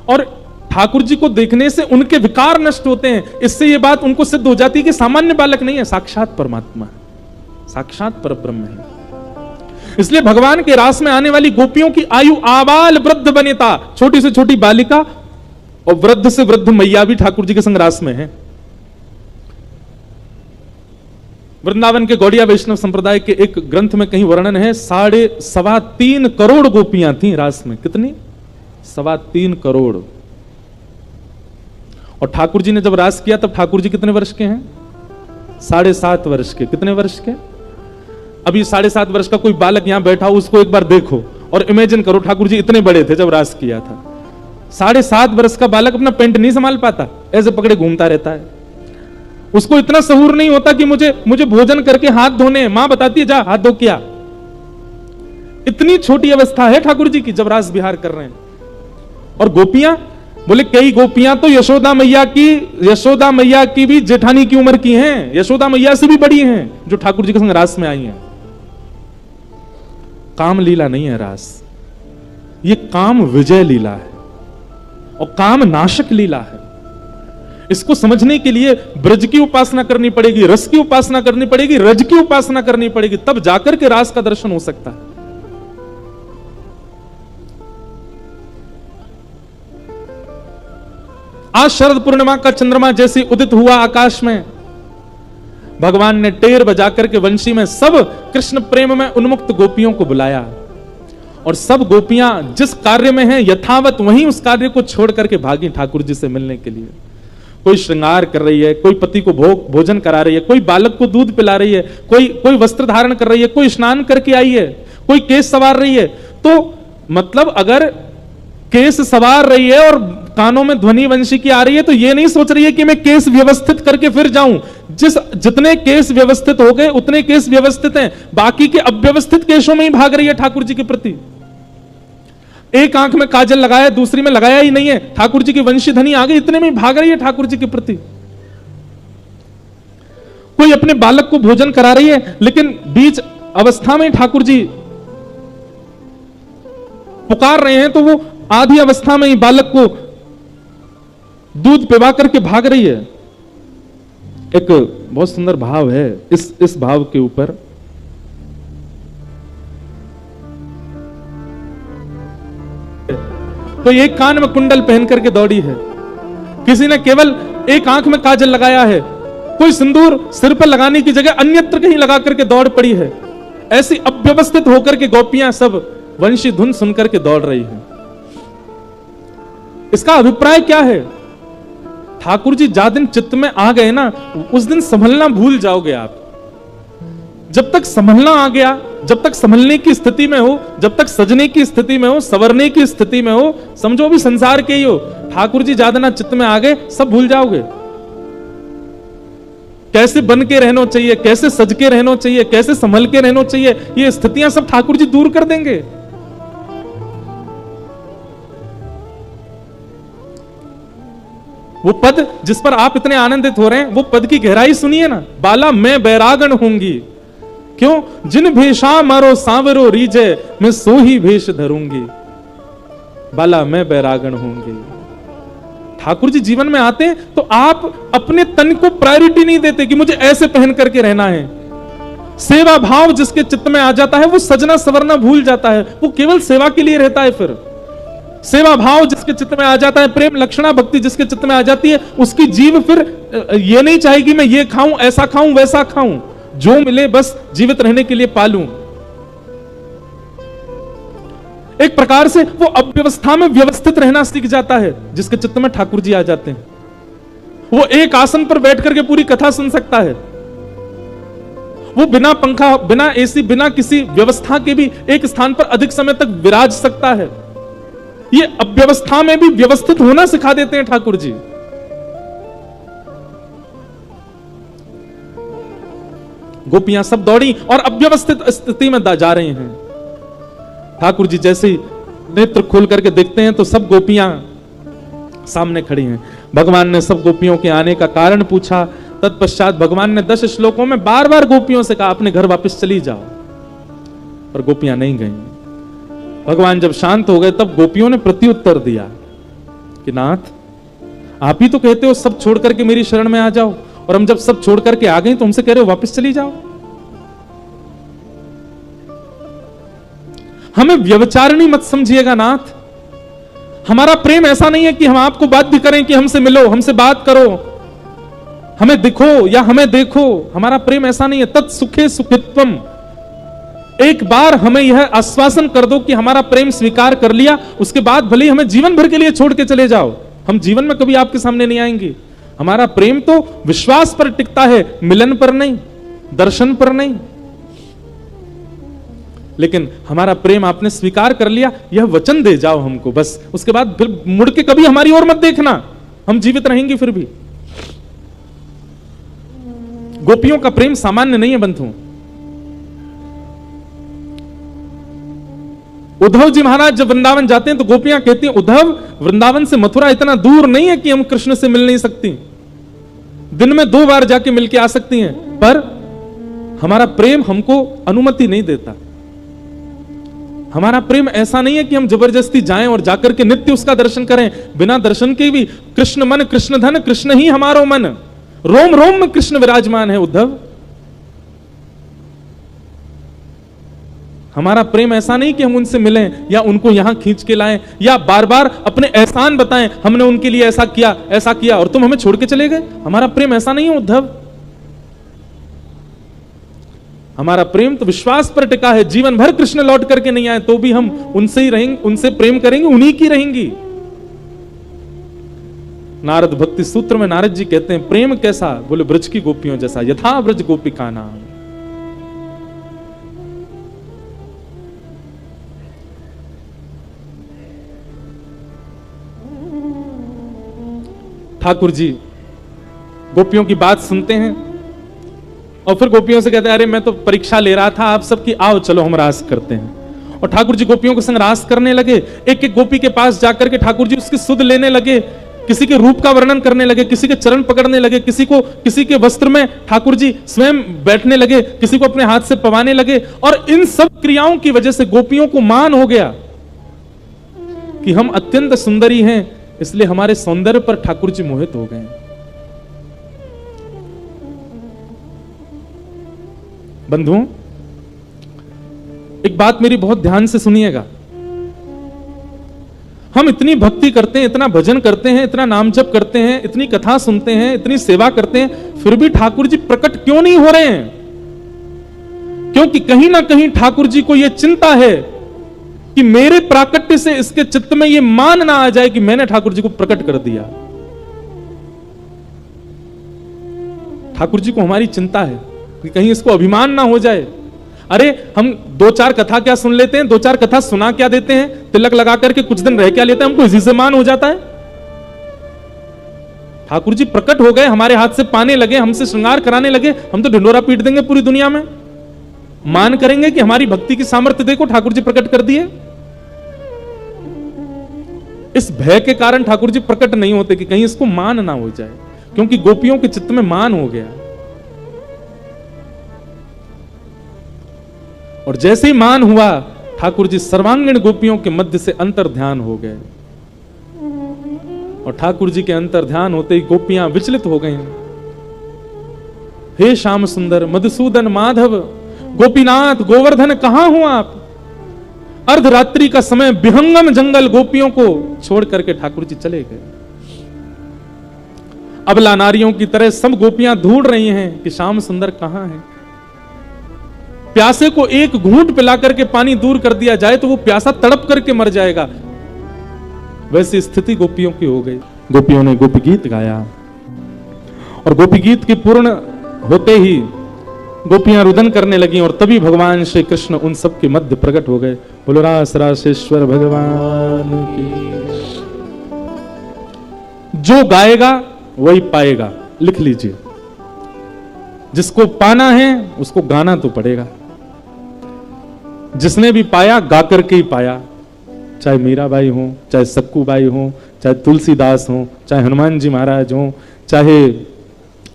और ठाकुर जी को देखने से उनके विकार नष्ट होते हैं। इससे यह बात उनको सिद्ध हो जाती है कि सामान्य बालक नहीं है, साक्षात परमात्मा है, साक्षात परब्रह्म है। इसलिए भगवान के रास में आने वाली गोपियों की आयु आबाल वृद्ध बनेता, छोटी से छोटी बालिका और वृद्ध से वृद्ध मैया भी ठाकुर जी के संग रास में है। वृंदावन के गौड़िया वैष्णव संप्रदाय के एक ग्रंथ में कहीं वर्णन है, 3.25 करोड़ गोपियां थी रास में। कितनी? 3.25 करोड़। और ठाकुर जी ने जब रास किया तब ठाकुर जी कितने वर्ष के हैं? 7.5 वर्ष के। कितने वर्ष के? अभी 7.5 वर्ष का कोई बालक यहां बैठा हो, उसको एक बार देखो और इमेजिन करो ठाकुर जी इतने बड़े थे जब रास किया था। 7.5 वर्ष का बालक अपना पेंट नहीं संभाल पाता, ऐसे पकड़े घूमता रहता है। उसको इतना सहूर नहीं होता कि मुझे भोजन करके हाथ धोने, मां बताती है जा हाथ धो किया। इतनी छोटी अवस्था है ठाकुर जी की जब रास विहार कर रहे हैं। और गोपियां, बोले कई गोपियां तो यशोदा मैया की भी जेठानी की उम्र की हैं, यशोदा मैया से भी बड़ी हैं, जो ठाकुर जी के संग रास में आई हैं। काम लीला नहीं है रास, ये काम विजय लीला है और काम नाशक लीला है। इसको समझने के लिए ब्रज की उपासना करनी पड़ेगी, रस की उपासना करनी पड़ेगी, रज की उपासना करनी पड़ेगी, तब जाकर के रास का दर्शन हो सकता है। आज शरद पूर्णिमा का चंद्रमा जैसे उदित हुआ आकाश में, भगवान ने टेर बजाकर के वंशी में सब कृष्ण प्रेम में उन्मुक्त गोपियों को बुलाया, और सब गोपियां जिस कार्य में हैं यथावत वहीं उस कार्य को छोड़ करके भागी ठाकुर जी से मिलने के लिए। कोई श्रृंगार कर रही है, कोई पति को भोजन करा रही है, कोई बालक को दूध पिला रही है, कोई वस्त्र धारण कर रही है, कोई स्नान करके आई है, कोई केस संवार रही है। तो मतलब अगर केस संवार रही है और कानों में ध्वनि वंशी की आ रही है, तो ये नहीं सोच रही है कि मैं केस व्यवस्थित करके फिर जाऊं। जितने केस व्यवस्थित हो गए उतने केस व्यवस्थित हैं, बाकी के अव्यवस्थित केसों में ही भाग रही है ठाकुर जी के प्रति। एक आंख में काजल लगाया, दूसरी में लगाया ही नहीं है, ठाकुर जी की वंशीधनी आ गई, इतने में भाग रही है ठाकुर जी के प्रति। कोई अपने बालक को भोजन करा रही है, लेकिन बीच अवस्था में ठाकुर जी पुकार रहे हैं, तो वो आधी अवस्था में ही बालक को दूध पिवा करके भाग रही है। एक बहुत सुंदर भाव है इस भाव के ऊपर। तो एक कान में कुंडल पहन करके दौड़ी है, किसी ने केवल एक आंख में काजल लगाया है, कोई सिंदूर सिर पर लगाने की जगह अन्यत्र कहीं लगा करके दौड़ पड़ी है। ऐसी अव्यवस्थित होकर के गोपियां सब वंशी धुन सुनकर के दौड़ रही हैं। इसका अभिप्राय क्या है? ठाकुर जी जा दिन चित्त में आ गए ना, उस दिन संभलना भूल जाओगे आप। जब तक संभलना आ गया, जब तक संभलने की स्थिति में हो, जब तक सजने की स्थिति में हो, संवरने की स्थिति में हो, समझो भी संसार के ही हो, ठाकुर जी ज्यादा चित्त में आ गए, सब भूल जाओगे। कैसे बन के रहना चाहिए, कैसे सज के रहना चाहिए, कैसे संभल के रहना चाहिए, ये स्थितियां सब ठाकुर जी दूर कर देंगे। वो पद जिस पर आप इतने आनंदित हो रहे हैं, वो पद की गहराई सुनिए ना। बाला मैं बैरागण होंगी, क्यों? जिन भेषा मारो सांवरो रीजे, मैं सो ही भेष धरूंगी। बाला मैं बैरागण होंगी। ठाकुर जी जीवन में आते हैं तो आप अपने तन को प्रायोरिटी नहीं देते कि मुझे ऐसे पहन करके रहना है। सेवा भाव जिसके चित्त में आ जाता है, वो सजना संवरना भूल जाता है, वो केवल सेवा के लिए रहता है। फिर सेवा भाव जिसके चित्त में आ जाता है, प्रेम लक्षणा भक्ति जिसके चित्त में आ जाती है, उसकी जीव फिर ये नहीं चाहेगी मैं ये खाऊं, ऐसा खाऊं, वैसा खाऊं, जो मिले बस जीवित रहने के लिए पालूं। एक प्रकार से वो अव्यवस्था में व्यवस्थित रहना सीख जाता है जिसके चित्त में ठाकुर जी आ जाते हैं। वो एक आसन पर बैठ करके पूरी कथा सुन सकता है। वो बिना पंखा, बिना एसी, बिना किसी व्यवस्था के भी एक स्थान पर अधिक समय तक विराज सकता है। ये अव्यवस्था में भी व्यवस्थित होना सिखा देते हैं ठाकुर जी। गोपियां सब दौड़ी और अव्यवस्थित स्थिति में जा रही हैं। ठाकुर जी जैसे ही नेत्र खोल करके देखते हैं तो सब गोपियां सामने खड़ी हैं। भगवान ने सब गोपियों के आने का कारण पूछा। तत्पश्चात भगवान ने 10 श्लोकों में बार बार गोपियों से कहा अपने घर वापस चली जाओ, पर गोपियां नहीं गईं। भगवान जब शांत हो गए तब गोपियों ने प्रत्युत्तर दिया कि नाथ, आप ही तो कहते हो सब छोड़ करके मेरी शरण में आ जाओ, और हम जब सब छोड़ करके आ गए तो हमसे कह रहे हो वापस चली जाओ। हमें व्यभिचारिणी मत समझिएगा नाथ। हमारा प्रेम ऐसा नहीं है कि हम आपको बाध्य करें कि हमसे मिलो, हमसे बात करो, हमें दिखो या हमें देखो। हमारा प्रेम ऐसा नहीं है। तत्सुखे सुखित्वम। एक बार हमें यह आश्वासन कर दो कि हमारा प्रेम स्वीकार कर लिया, उसके बाद भले ही हमें जीवन भर के लिए छोड़ के चले जाओ, हम जीवन में कभी आपके सामने नहीं आएंगे। हमारा प्रेम तो विश्वास पर टिकता है, मिलन पर नहीं, दर्शन पर नहीं। लेकिन हमारा प्रेम आपने स्वीकार कर लिया, यह वचन दे जाओ हमको, बस उसके बाद फिर मुड़ के कभी हमारी ओर मत देखना, हम जीवित रहेंगे फिर भी। गोपियों का प्रेम सामान्य नहीं है बंधु। उद्धव जी महाराज जब वृंदावन जाते हैं तो गोपियां कहती हैं उद्धव, वृंदावन से मथुरा इतना दूर नहीं है कि हम कृष्ण से मिल नहीं सकती, दिन में 2 बार जाके मिलके आ सकती हैं, पर हमारा प्रेम हमको अनुमति नहीं देता। हमारा प्रेम ऐसा नहीं है कि हम जबरदस्ती जाएं और जाकर के नित्य उसका दर्शन करें। बिना दर्शन के भी कृष्ण मन कृष्ण धन, कृष्ण ही हमारो मन, रोम रोम में कृष्ण विराजमान है उद्धव। हमारा प्रेम ऐसा नहीं कि हम उनसे मिलें या उनको यहां खींच के लाएं या बार बार अपने एहसान बताएं, हमने उनके लिए ऐसा किया और तुम हमें छोड़ के चले गए। हमारा प्रेम ऐसा नहीं है उद्धव। हमारा प्रेम तो विश्वास पर टिका है। जीवन भर कृष्ण लौट करके नहीं आए तो भी हम उनसे ही रहेंगे, उनसे प्रेम करेंगे, उन्हीं की रहेंगी। नारद भक्ति सूत्र में नारद जी कहते हैं प्रेम कैसा, बोले ब्रज की गोपियों जैसा, यथा ब्रज गोपिका नाम। ठाकुर जी गोपियों की बात सुनते हैं और फिर गोपियों से कहते हैं अरे मैं तो परीक्षा ले रहा था आप सबकी, आओ चलो हम रास करते हैं। और ठाकुर जी गोपियों के संग रास करने लगे। एक एक गोपी के पास जाकर के ठाकुर जी उसकी सुध लेने लगे, किसी के रूप का वर्णन करने लगे, किसी के चरण पकड़ने लगे, किसी के वस्त्र में ठाकुर जी स्वयं बैठने लगे, किसी को अपने हाथ से पवाने लगे। और इन सब क्रियाओं की वजह से गोपियों को मान हो गया कि हम अत्यंत सुंदरी हैं, इसलिए हमारे सौंदर्य पर ठाकुर जी मोहित हो गए। बंधुओं, एक बात मेरी बहुत ध्यान से सुनिएगा। हम इतनी भक्ति करते हैं, इतना भजन करते हैं, इतना नाम जप करते हैं, इतनी कथा सुनते हैं, इतनी सेवा करते हैं, फिर भी ठाकुर जी प्रकट क्यों नहीं हो रहे हैं? क्योंकि कहीं ना कहीं ठाकुर जी को यह चिंता है कि मेरे प्राकट्य से इसके चित्त में यह मान ना आ जाए कि मैंने ठाकुर जी को प्रकट कर दिया। ठाकुर जी को हमारी चिंता है कि कहीं इसको अभिमान ना हो जाए। अरे हम दो चार कथा क्या सुन लेते हैं, दो चार कथा सुना क्या देते हैं, तिलक लगा करके कुछ दिन रह क्या लेते हैं, हमको इसी से मान हो जाता है। ठाकुर जी प्रकट हो गए, हमारे हाथ से पाने लगे, हमसे श्रृंगार कराने लगे, हम तो ढिंडोरा पीट देंगे पूरी दुनिया में। मान करेंगे कि हमारी भक्ति की सामर्थ्य देखो, ठाकुर जी प्रकट कर दिए। इस भय के कारण ठाकुर जी प्रकट नहीं होते कि कहीं इसको मान ना हो जाए, क्योंकि गोपियों के चित्त में मान हो गया। और जैसे ही मान हुआ, ठाकुर जी सर्वांगीण गोपियों के मध्य से अंतर ध्यान हो गए। और ठाकुर जी के अंतर ध्यान होते ही गोपियां विचलित हो गई। हे श्याम सुंदर मधुसूदन माधव, गोपीनाथ गोवर्धन कहां हो आप? अर्धरात्रि का समय विहंगम जंगल गोपियों को छोड़ करके ठाकुर जी चले गए। अबला नारियों की तरह सब गोपियां ढूंढ रही हैं कि श्याम सुंदर कहां है। प्यासे को एक घूंट पिला करके पानी दूर कर दिया जाए तो वो प्यासा तड़प करके मर जाएगा। वैसी स्थिति गोपियों की हो गई। गोपियों ने गोपी गीत गाया और गोपी गीत के पूर्ण होते ही गोपियां रुदन करने लगी और तभी भगवान श्री कृष्ण उन सब के मध्य प्रकट हो गए। बोलो रास रासेश्वर भगवान की। जो गाएगा वही पाएगा, लिख लीजिए। जिसको पाना है उसको गाना तो पड़ेगा। जिसने भी पाया गा करके ही पाया, चाहे मीराबाई हो, चाहे सक्कूबाई हो, चाहे तुलसीदास हो, चाहे हनुमान जी महाराज हो, चाहे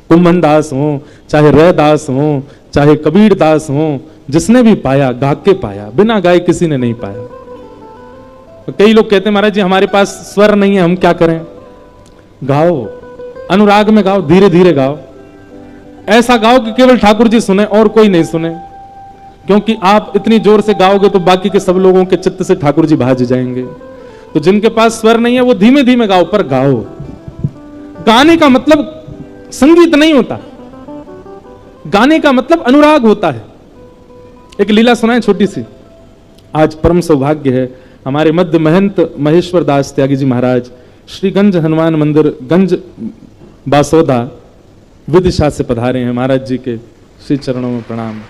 कुंभन दास हो, चाहे रैदास हो, चाहे कबीर दास हो, जिसने भी पाया गा के पाया, बिना गाए किसी ने नहीं पाया। तो कई लोग कहते हैं महाराज जी हमारे पास स्वर नहीं है, हम क्या करें? गाओ, अनुराग में गाओ, धीरे धीरे गाओ, ऐसा गाओ कि केवल ठाकुर जी सुने और कोई नहीं सुने। क्योंकि आप इतनी जोर से गाओगे तो बाकी के सब लोगों के चित्त से ठाकुर जी भाज जाएंगे। तो जिनके पास स्वर नहीं है वो धीमे धीमे गाओ, पर गाओ। गाने का मतलब संगीत नहीं होता, गाने का मतलब अनुराग होता है। एक लीला सुनाए छोटी सी। आज परम सौभाग्य है, हमारे मध्य महंत महेश्वर दास त्यागी जी महाराज श्री गंज हनुमान मंदिर गंज बासोदा विदिशा से पधारे हैं। महाराज जी के श्री चरणों में प्रणाम।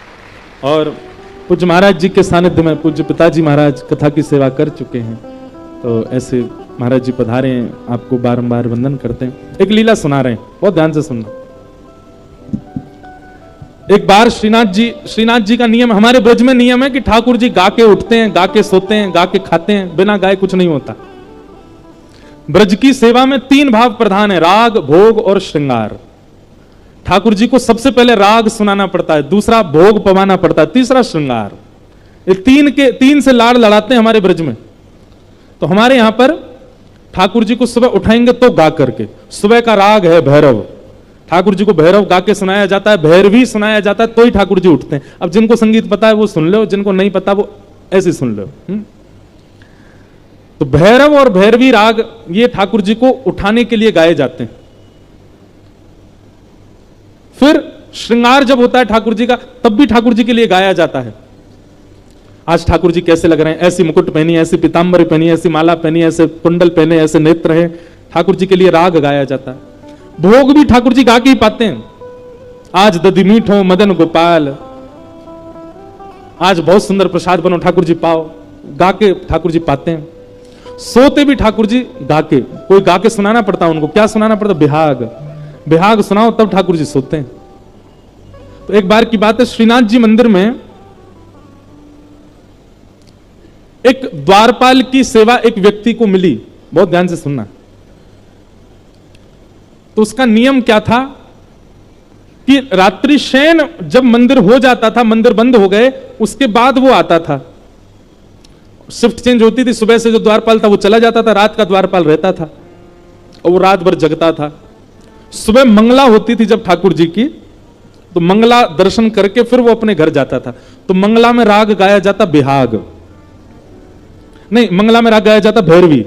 और पूज्य महाराज जी के सानिध्य में पूज्य पिताजी महाराज कथा की सेवा कर चुके हैं, तो ऐसे महाराज जी पधारे हैं, आपको बारंबार वंदन करते हैं। एक लीला सुना रहे हैं, बहुत ध्यान से सुनना। एक बार श्रीनाथ जी का नियम, हमारे ब्रज में नियम है कि ठाकुर जी गा के उठते हैं, गा के सोते हैं, गा के खाते हैं, बिना गाए कुछ नहीं होता। ब्रज की सेवा में 3 भाव प्रधान है, राग, भोग और श्रृंगार। ठाकुर जी को सबसे पहले राग सुनाना पड़ता है, दूसरा भोग पवाना पड़ता है, तीसरा श्रृंगार। ये 3 से लाड़ लड़ाते हैं हमारे ब्रज में। तो हमारे यहां पर ठाकुर जी को सुबह उठाएंगे तो गा करके, सुबह का राग है भैरव, ठाकुर जी को भैरव गा के सुनाया जाता है, भैरवी सुनाया जाता है, तो ही ठाकुर जी उठते हैं। अब जिनको संगीत पता है वो सुन लो, जिनको नहीं पता वो ऐसे सुन लो। तो भैरव और भैरवी राग ये ठाकुर जी को उठाने के लिए गाए जाते हैं। फिर श्रृंगार जब होता है ठाकुर जी का, तब भी ठाकुर जी के लिए गाया जाता है। आज ठाकुर जी कैसे लग रहे हैं, ऐसी मुकुट पहनी, ऐसी पीतांबर पहनी, ऐसी माला पहनी, ऐसे कुंडल पहने, ऐसे नेत्र है, ठाकुर जी के लिए राग गाया जाता है। भोग भी ठाकुर जी गा के ही पाते हैं। आज दधि मीठो मदन गोपाल, आज बहुत सुंदर प्रसाद बनो ठाकुर जी पाओ, गा के ठाकुर जी पाते हैं। सोते भी ठाकुर जी गा के, कोई गा के सुनाना पड़ता है उनको। क्या सुनाना पड़ता? बिहाग। बिहाग सुनाओ तब ठाकुर जी सोते हैं। तो एक बार की बात है, श्रीनाथ जी मंदिर में एक द्वारपाल की सेवा एक व्यक्ति को मिली। बहुत ध्यान से सुनना। तो उसका नियम क्या था कि रात्रि शयन जब मंदिर हो जाता था, मंदिर बंद हो गए, उसके बाद वो आता था। शिफ्ट चेंज होती थी, सुबह से जो द्वारपाल था वो चला जाता था, रात का द्वारपाल रहता था और वो रात भर जगता था। सुबह मंगला होती थी जब ठाकुर जी की, तो मंगला दर्शन करके फिर वो अपने घर जाता था। तो मंगला में राग गाया जाता बिहाग, नहीं, मंगला में राग गाया जाता भैरवी।